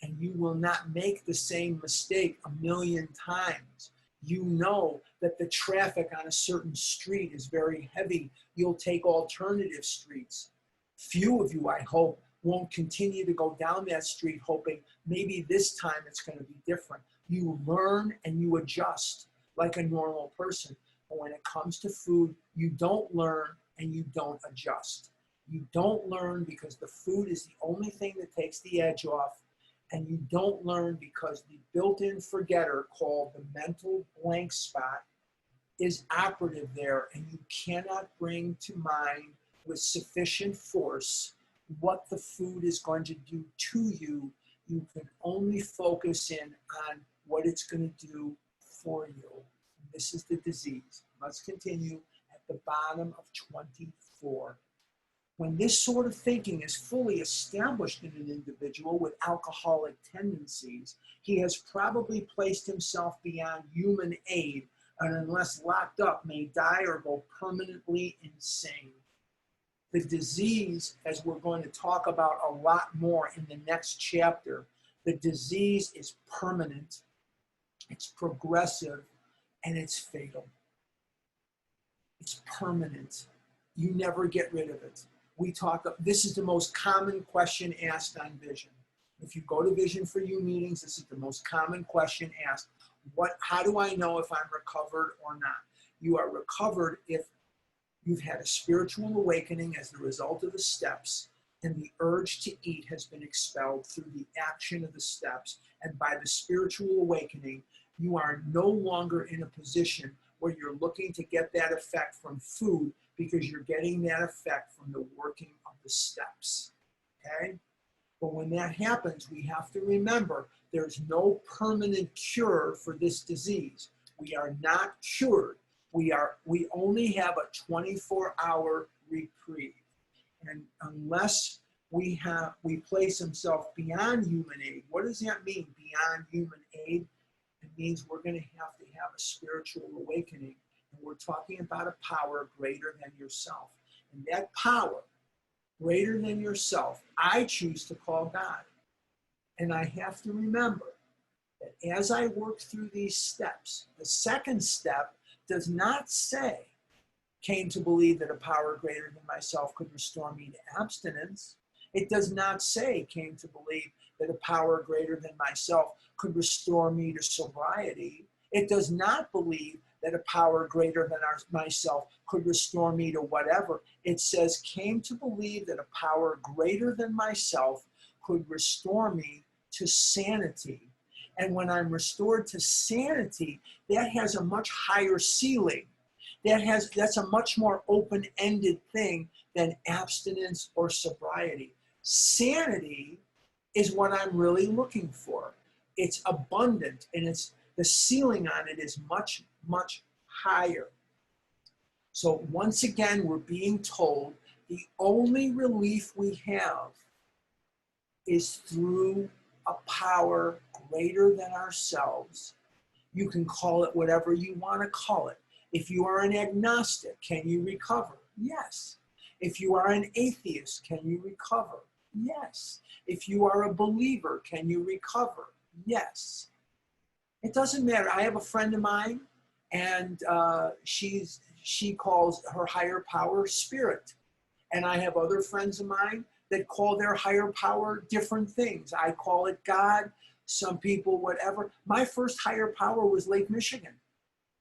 and you will not make the same mistake a million times. You know that the traffic on a certain street is very heavy. You'll take alternative streets. Few of you, I hope, won't continue to go down that street hoping maybe this time it's going to be different. You learn and you adjust like a normal person. But when it comes to food, you don't learn and you don't adjust. You don't learn because the food is the only thing that takes the edge off. And you don't learn because the built-in forgetter called the mental blank spot is operative there, and you cannot bring to mind with sufficient force what the food is going to do to you. You can only focus in on what it's going to do for you. This is the disease. Let's continue at the bottom of 24. When this sort of thinking is fully established in an individual with alcoholic tendencies, he has probably placed himself beyond human aid, and unless locked up, may die or go permanently insane. The disease, as we're going to talk about a lot more in the next chapter, the disease is permanent, it's progressive, and it's fatal. It's permanent. You never get rid of it. this is the most common question asked on vision. If you go to Vision for You meetings, this is the most common question asked. How do I know if I'm recovered or not? You are recovered if you've had a spiritual awakening as the result of the steps, and the urge to eat has been expelled through the action of the steps. And by the spiritual awakening, you are no longer in a position where you're looking to get that effect from food, because you're getting that effect from the working of the steps. Okay? But when that happens, we have to remember there's no permanent cure for this disease. We are not cured. We only have a 24-hour reprieve. And unless we place himself beyond human aid, what does that mean, beyond human aid? It means we're going to have a spiritual awakening. And we're talking about a power greater than yourself. And that power, greater than yourself, I choose to call God. And I have to remember that as I work through these steps, the second step does not say, came to believe that a power greater than myself could restore me to abstinence. It does not say, came to believe that a power greater than myself could restore me to sobriety. It does not believe that a power greater than myself could restore me to whatever. It says, came to believe that a power greater than myself could restore me to sanity. And when I'm restored to sanity, that has a much higher ceiling. That's a much more open-ended thing than abstinence or sobriety. Sanity is what I'm really looking for. It's abundant, and the ceiling on it is much, much higher. So once again, we're being told the only relief we have is through a power greater than ourselves. You can call it whatever you want to call it. If you are an agnostic, can you recover? Yes. If you are an atheist, can you recover? Yes. If you are a believer, can you recover? Yes. It doesn't matter. I have a friend of mine, and she calls her higher power spirit. And I have other friends of mine that call their higher power different things. I call it God, some people, whatever. My first higher power was Lake Michigan.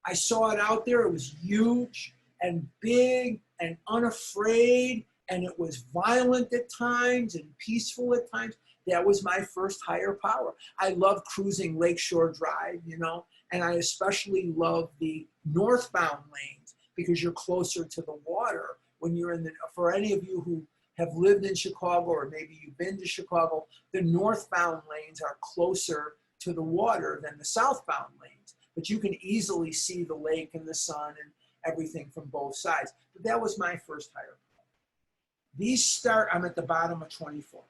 I saw it out there. It was huge and big and unafraid, and it was violent at times and peaceful at times. That was my first higher power. I love cruising Lakeshore Drive, and I especially love the northbound lanes because you're closer to the water when you're for any of you who have lived in Chicago, or maybe you've been to Chicago, the northbound lanes are closer to the water than the southbound lanes. But you can easily see the lake and the sun and everything from both sides. But that was my first higher power. I'm at the bottom of 24.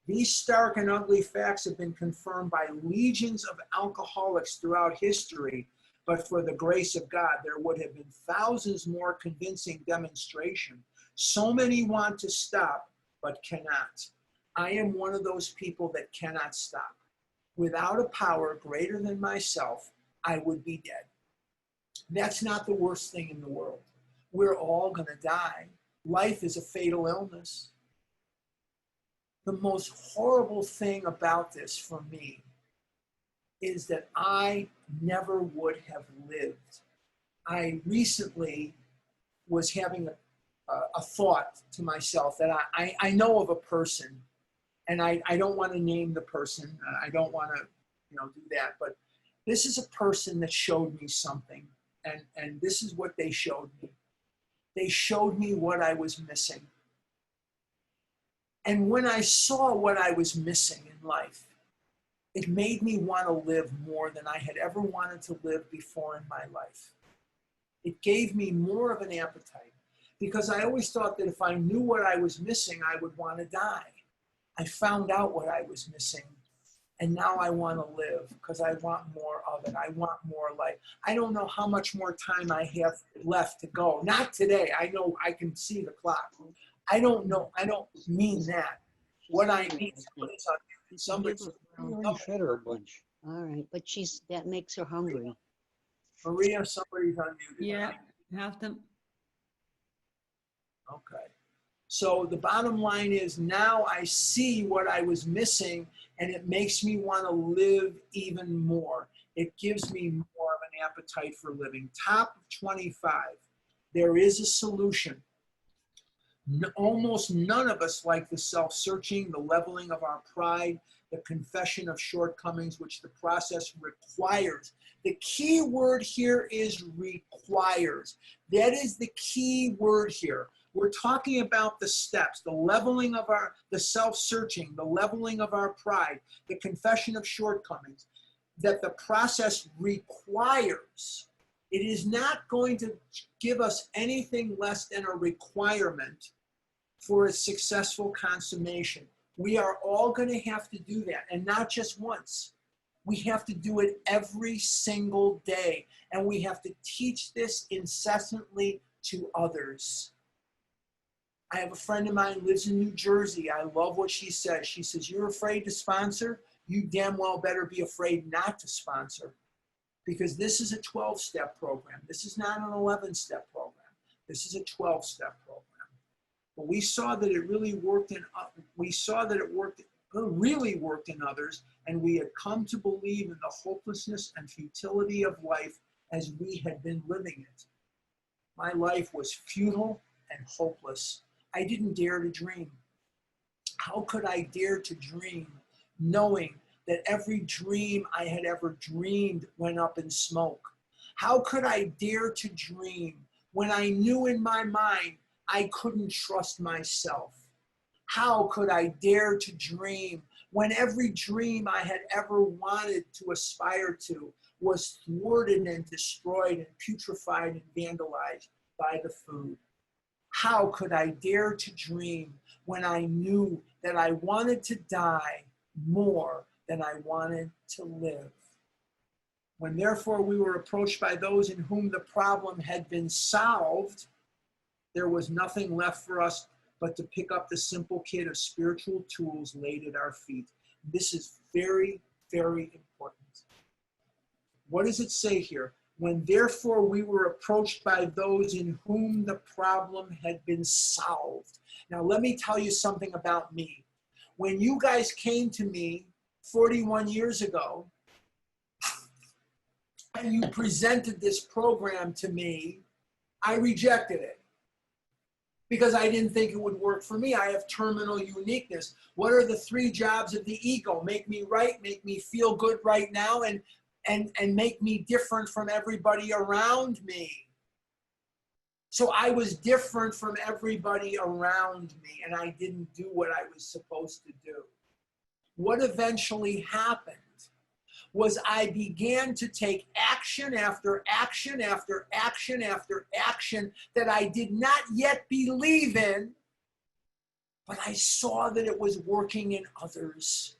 These stark and ugly facts have been confirmed by legions of alcoholics throughout history, but for the grace of God, there would have been thousands more convincing demonstration. So many want to stop, but cannot. I am one of those people that cannot stop. Without a power greater than myself, I would be dead. That's not the worst thing in the world. We're all going to die. Life is a fatal illness. The most horrible thing about this for me is that I never would have lived. I recently was having a thought to myself that I know of a person, and I don't want to name the person. I don't want to do that, but this is a person that showed me something, and this is what they showed me. They showed me what I was missing. And when I saw what I was missing in life, it made me want to live more than I had ever wanted to live before in my life. It gave me more of an appetite, because I always thought that if I knew what I was missing, I would want to die. I found out what I was missing, and now I want to live because I want more of it. I want more life. I don't know how much more time I have left to go. Not today. I know I can see the clock. I don't know. I don't mean that. What I mean, somebody's fed her a bunch. All right, but that makes her hungry. Maria, somebody's unmuted. Yeah, have them. Okay. So the bottom line is now I see what I was missing, and it makes me want to live even more. It gives me more of an appetite for living. Top 25. There is a solution. Almost none of us like the self-searching, the leveling of our pride, the confession of shortcomings, which the process requires. The key word here is requires. That is the key word here. We're talking about the steps, the leveling of the self-searching, the leveling of our pride, the confession of shortcomings, that the process requires. It is not going to give us anything less than a requirement for a successful consummation. We are all going to have to do that, and not just once. We have to do it every single day, and we have to teach this incessantly to others. I have a friend of mine who lives in New Jersey. I love what she says. She says, you're afraid to sponsor? You damn well better be afraid not to sponsor, because this is a 12-step program. This is not an 11-step program. This is a 12-step program. But we saw that it really worked in others, and we had come to believe in the hopelessness and futility of life as we had been living it. My life was futile and hopeless. I didn't dare to dream. How could I dare to dream knowing that every dream I had ever dreamed went up in smoke? How could I dare to dream when I knew in my mind I couldn't trust myself? How could I dare to dream when every dream I had ever wanted to aspire to was thwarted and destroyed and putrefied and vandalized by the food? How could I dare to dream when I knew that I wanted to die more than I wanted to live? When therefore we were approached by those in whom the problem had been solved, there was nothing left for us but to pick up the simple kit of spiritual tools laid at our feet. This is very, very important. What does it say here? When therefore we were approached by those in whom the problem had been solved. Now let me tell you something about me. When you guys came to me 41 years ago, and you presented this program to me, I rejected it because I didn't think it would work for me. I have terminal uniqueness. What are the 3 jobs of the ego? Make me right, make me feel good right now, and make me different from everybody around me. So I was different from everybody around me, and I didn't do what I was supposed to do. What eventually happened was I began to take action after action after action after action that I did not yet believe in, but I saw that it was working in others.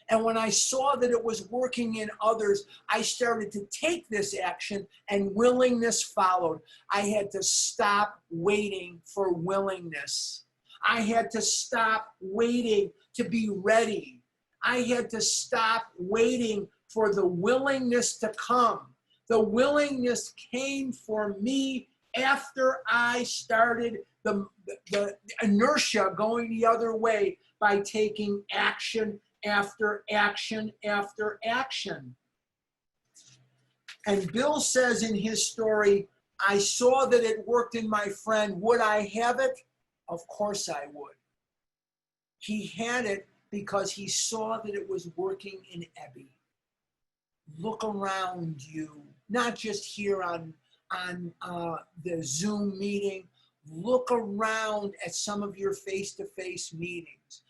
And when I saw that it was working in others, I started to take this action, and willingness followed. I had to stop waiting for willingness. I had to stop waiting to be ready. I had to stop waiting for the willingness to come. The willingness came for me after I started the inertia going the other way by taking action after action after action. And Bill says in his story, I saw that it worked in my friend. Would I have it? Of course I would. He had it because he saw that it was working in Ebby. Look around you, not just here on the Zoom meeting. Look around at some of your face-to-face meetings.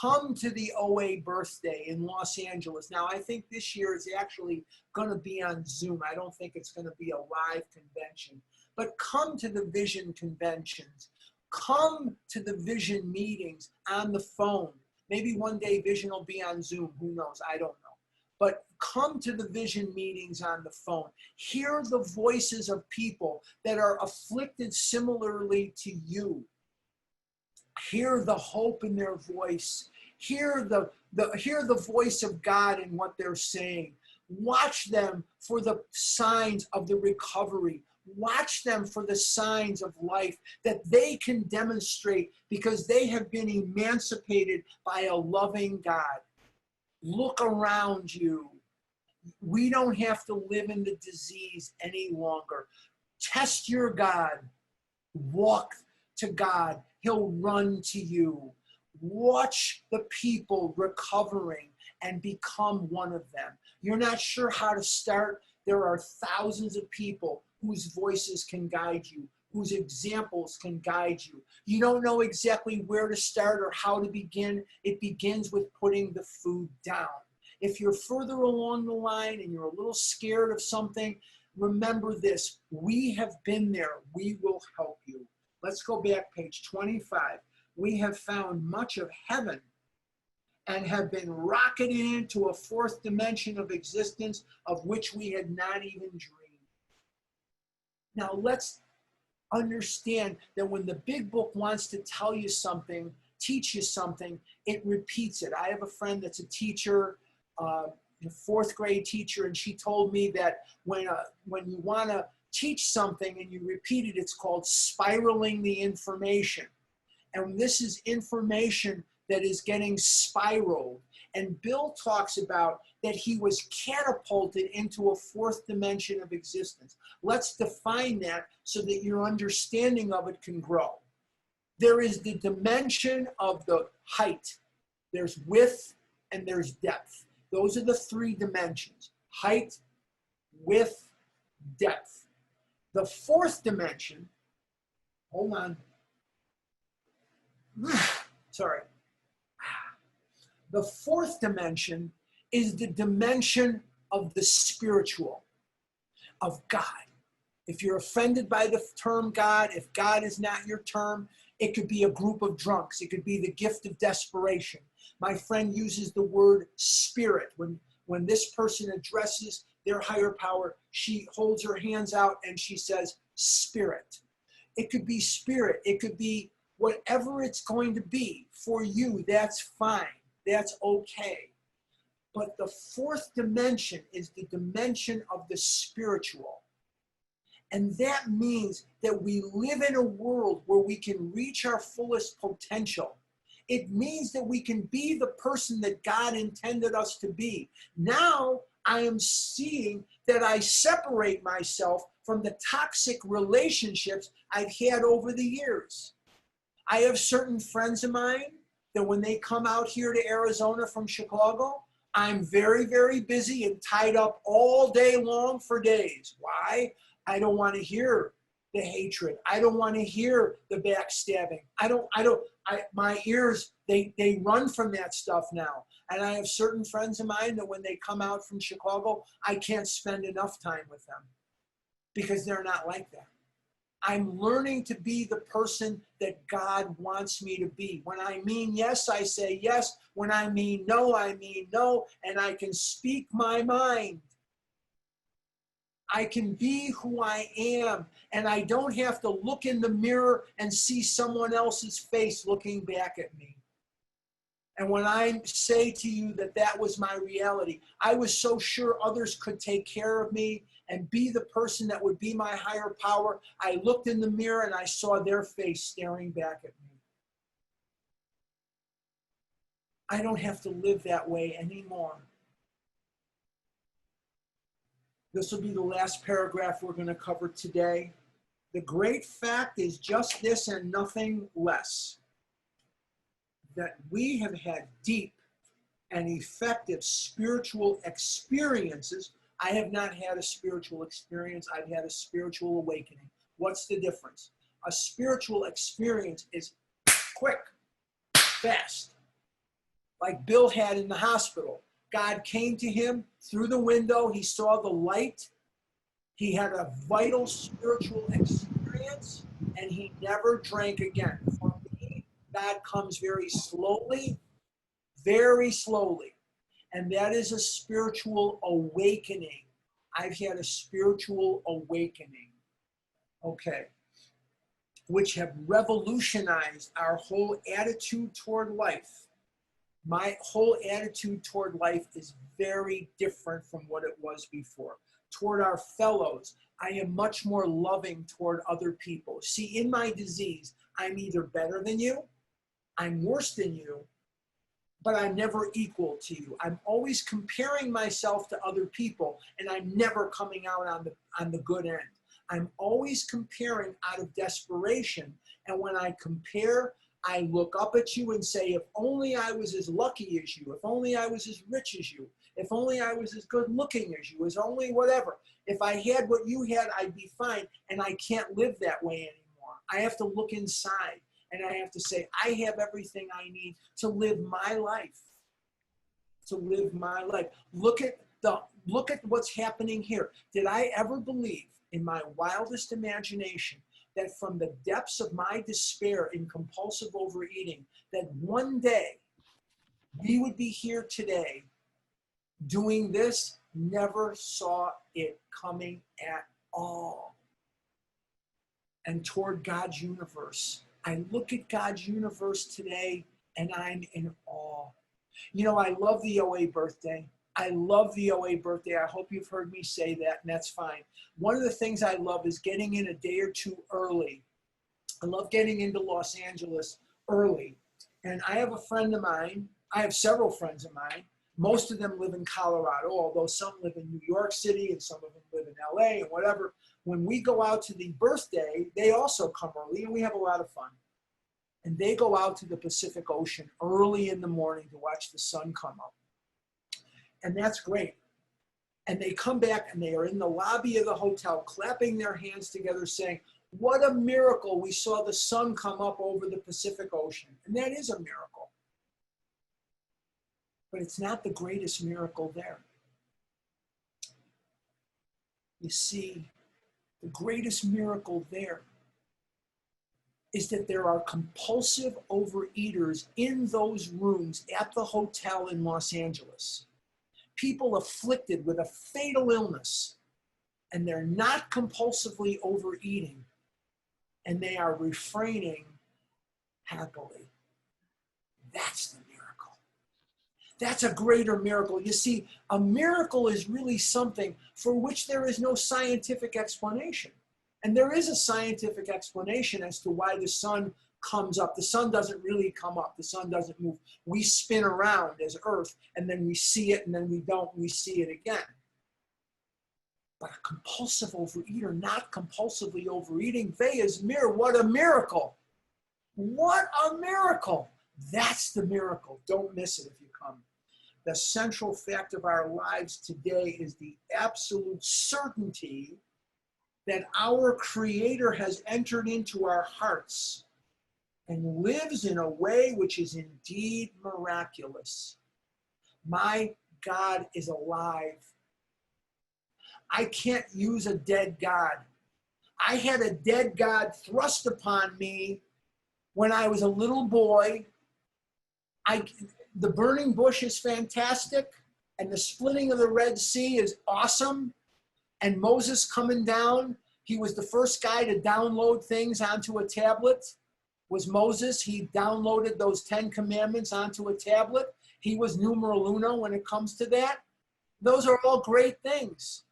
Come to the OA birthday in Los Angeles. Now, I think this year is actually going to be on Zoom. I don't think it's going to be a live convention. But come to the vision conventions. Come to the vision meetings on the phone. Maybe one day vision will be on Zoom. Who knows? I don't know. But come to the vision meetings on the phone. Hear the voices of people that are afflicted similarly to you. Hear the hope in their voice. Hear the voice of God in what they're saying. Watch them for the signs of the recovery. Watch them for the signs of life that they can demonstrate because they have been emancipated by a loving God. Look around you. We don't have to live in the disease any longer. Test your God. Walk to God. He'll run to you. Watch the people recovering and become one of them. You're not sure how to start. There are thousands of people whose voices can guide you, whose examples can guide you. You don't know exactly where to start or how to begin. It begins with putting the food down. If you're further along the line and you're a little scared of something, remember this. We have been there. We will help you. Let's go back, page 25. We have found much of heaven and have been rocketed into a fourth dimension of existence of which we had not even dreamed. Now let's understand that when the big book wants to tell you something, teach you something, it repeats it. I have a friend that's a teacher, a fourth grade teacher, and she told me that when you want to teach something and you repeat it, it's called spiraling the information. And this is information that is getting spiraled. And Bill talks about that he was catapulted into a fourth dimension of existence. Let's define that so that your understanding of it can grow. There is the dimension of the height. There's width and there's depth. Those are the three dimensions: height, width, depth. The fourth dimension, hold on. Sorry. The fourth dimension is the dimension of the spiritual, of God. If you're offended by the term God, if God is not your term, it could be a group of drunks. It could be the gift of desperation. My friend uses the word spirit. When this person addresses their higher power, she holds her hands out and she says, spirit. It could be spirit. It could be whatever it's going to be. For you, that's fine. That's okay. But the fourth dimension is the dimension of the spiritual. And that means that we live in a world where we can reach our fullest potential. It means that we can be the person that God intended us to be. Now I am seeing that I separate myself from the toxic relationships I've had over the years. I have certain friends of mine that when they come out here to Arizona from Chicago, I'm very, very busy and tied up all day long for days. Why? I don't want to hear the hatred. I don't want to hear the backstabbing. My ears, they run from that stuff now. And I have certain friends of mine that when they come out from Chicago, I can't spend enough time with them because they're not like that. I'm learning to be the person that God wants me to be. When I mean yes, I say yes. When I mean no, I mean no. And I can speak my mind. I can be who I am. And I don't have to look in the mirror and see someone else's face looking back at me. And when I say to you that that was my reality, I was so sure others could take care of me and be the person that would be my higher power. I looked in the mirror and I saw their face staring back at me. I don't have to live that way anymore. This will be the last paragraph we're going to cover today. The great fact is just this and nothing less: that we have had deep and effective spiritual experiences. I have not had a spiritual experience. I've had a spiritual awakening. What's the difference? A spiritual experience is quick, fast. Like Bill had in the hospital. God came to him through the window. He saw the light. He had a vital spiritual experience, and he never drank again. For me, God comes very slowly, and that is a spiritual awakening. I've had a spiritual awakening, okay, which have revolutionized our whole attitude toward life. My whole attitude toward life is very different from what it was before. toward our fellows. I am much more loving toward other people. See, in my disease, I'm either better than you, I'm worse than you, but I'm never equal to you. I'm always comparing myself to other people, and I'm never coming out on the good end. I'm always comparing out of desperation, and when I compare, I look up at you and say, if only I was as lucky as you, if only I was as rich as you, if only I was as good looking as you, as only whatever. If I had what you had, I'd be fine, and I can't live that way anymore. I have to look inside. And I have to say, I have everything I need to live my life. To live my life. Look at what's happening here. Did I ever believe in my wildest imagination that from the depths of my despair in compulsive overeating, that one day we would be here today doing this? Never saw it coming at all. And toward God's universe, I look at God's universe today and I'm in awe. You know, I love the OA birthday. I love the OA birthday. I hope you've heard me say that, and that's fine. One of the things I love is getting in a day or two early. I love getting into Los Angeles early. And I have a friend of mine. I have several friends of mine. Most of them live in Colorado, although some live in New York City and some of them live in LA and whatever. When we go out to the birthday, they also come early and we have a lot of fun. And they go out to the Pacific Ocean early in the morning to watch the sun come up. And that's great. And they come back and they are in the lobby of the hotel clapping their hands together saying, what a miracle, we saw the sun come up over the Pacific Ocean. And that is a miracle. But it's not the greatest miracle there. You see, the greatest miracle there is that there are compulsive overeaters in those rooms at the hotel in Los Angeles. People afflicted with a fatal illness, and they're not compulsively overeating, and they are refraining happily. That's the miracle. That's a greater miracle. You see, a miracle is really something for which there is no scientific explanation. And there is a scientific explanation as to why the sun comes up. The sun doesn't really come up. The sun doesn't move. We spin around as Earth, and then we see it, and then we don't. We see it again. But a compulsive overeater, not compulsively overeating, what a miracle. What a miracle. That's the miracle. Don't miss it if you come. The central fact of our lives today is the absolute certainty that our Creator has entered into our hearts and lives in a way which is indeed miraculous. My God is alive. I can't use a dead God. I had a dead God thrust upon me when I was a little boy. The burning bush is fantastic, and the splitting of the Red Sea is awesome. And Moses coming down, he was the first guy to download things onto a tablet, was Moses. He downloaded those 10 commandments onto a tablet. He was numero uno when it comes to that. Those are all great things.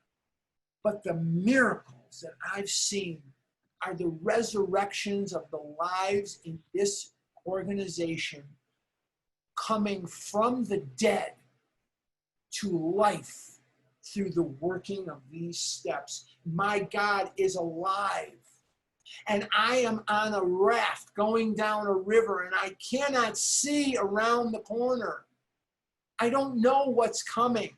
But the miracles that I've seen are the resurrections of the lives in this organization coming from the dead to life through the working of these steps. My God is alive. And I am on a raft going down a river, and I cannot see around the corner. I don't know what's coming.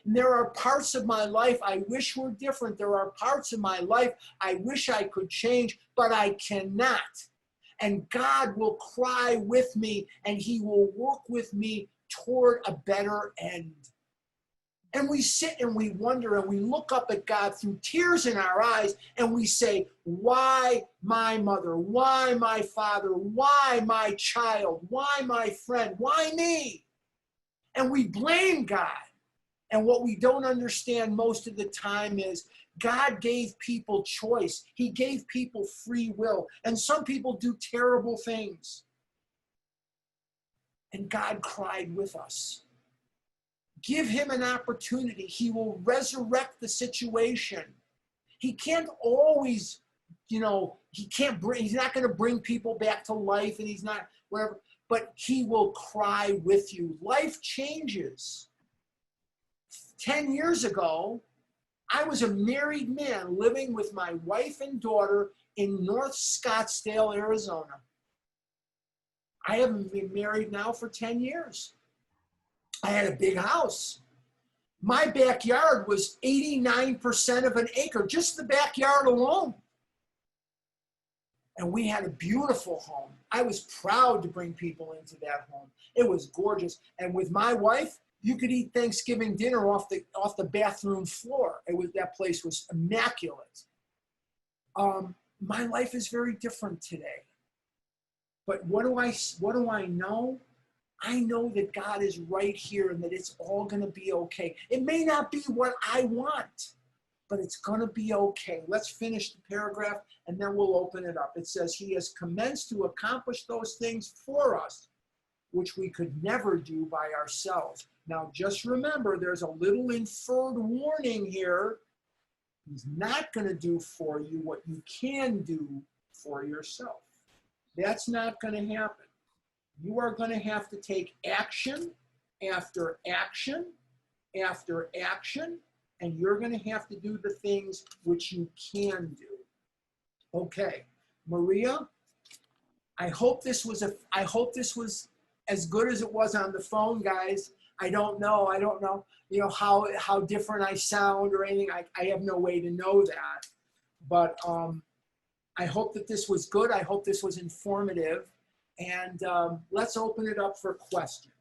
And there are parts of my life I wish were different. There are parts of my life I wish I could change, but I cannot. And God will cry with me, and He will work with me toward a better end. And we sit and we wonder and we look up at God through tears in our eyes and we say, why my mother? Why my father? Why my child? Why my friend? Why me? And we blame God. And what we don't understand most of the time is God gave people choice. He gave people free will. And some people do terrible things. And God cried with us. Give him an opportunity. He will resurrect the situation. He can't always, he's not going to bring people back to life, and he's not, whatever, but he will cry with you. Life changes. 10 years ago, I was a married man living with my wife and daughter in North Scottsdale, Arizona. I haven't been married now for 10 years. I had a big house. My backyard was 89% of an acre, just the backyard alone. And we had a beautiful home. I was proud to bring people into that home. It was gorgeous. And with my wife, you could eat Thanksgiving dinner off the bathroom floor. That place was immaculate. My life is very different today. But what do I know? I know that God is right here and that it's all going to be okay. It may not be what I want, but it's going to be okay. Let's finish the paragraph and then we'll open it up. It says, he has commenced to accomplish those things for us, which we could never do by ourselves. Now, just remember, there's a little inferred warning here. He's not going to do for you what you can do for yourself. That's not going to happen. You are going to have to take action after action after action, and you're going to have to do the things which you can do. Okay, Maria, I hope this was as good as it was on the phone, guys. I don't know, how different I sound or anything. I have no way to know that. But I hope that this was good. I hope this was informative. And let's open it up for questions.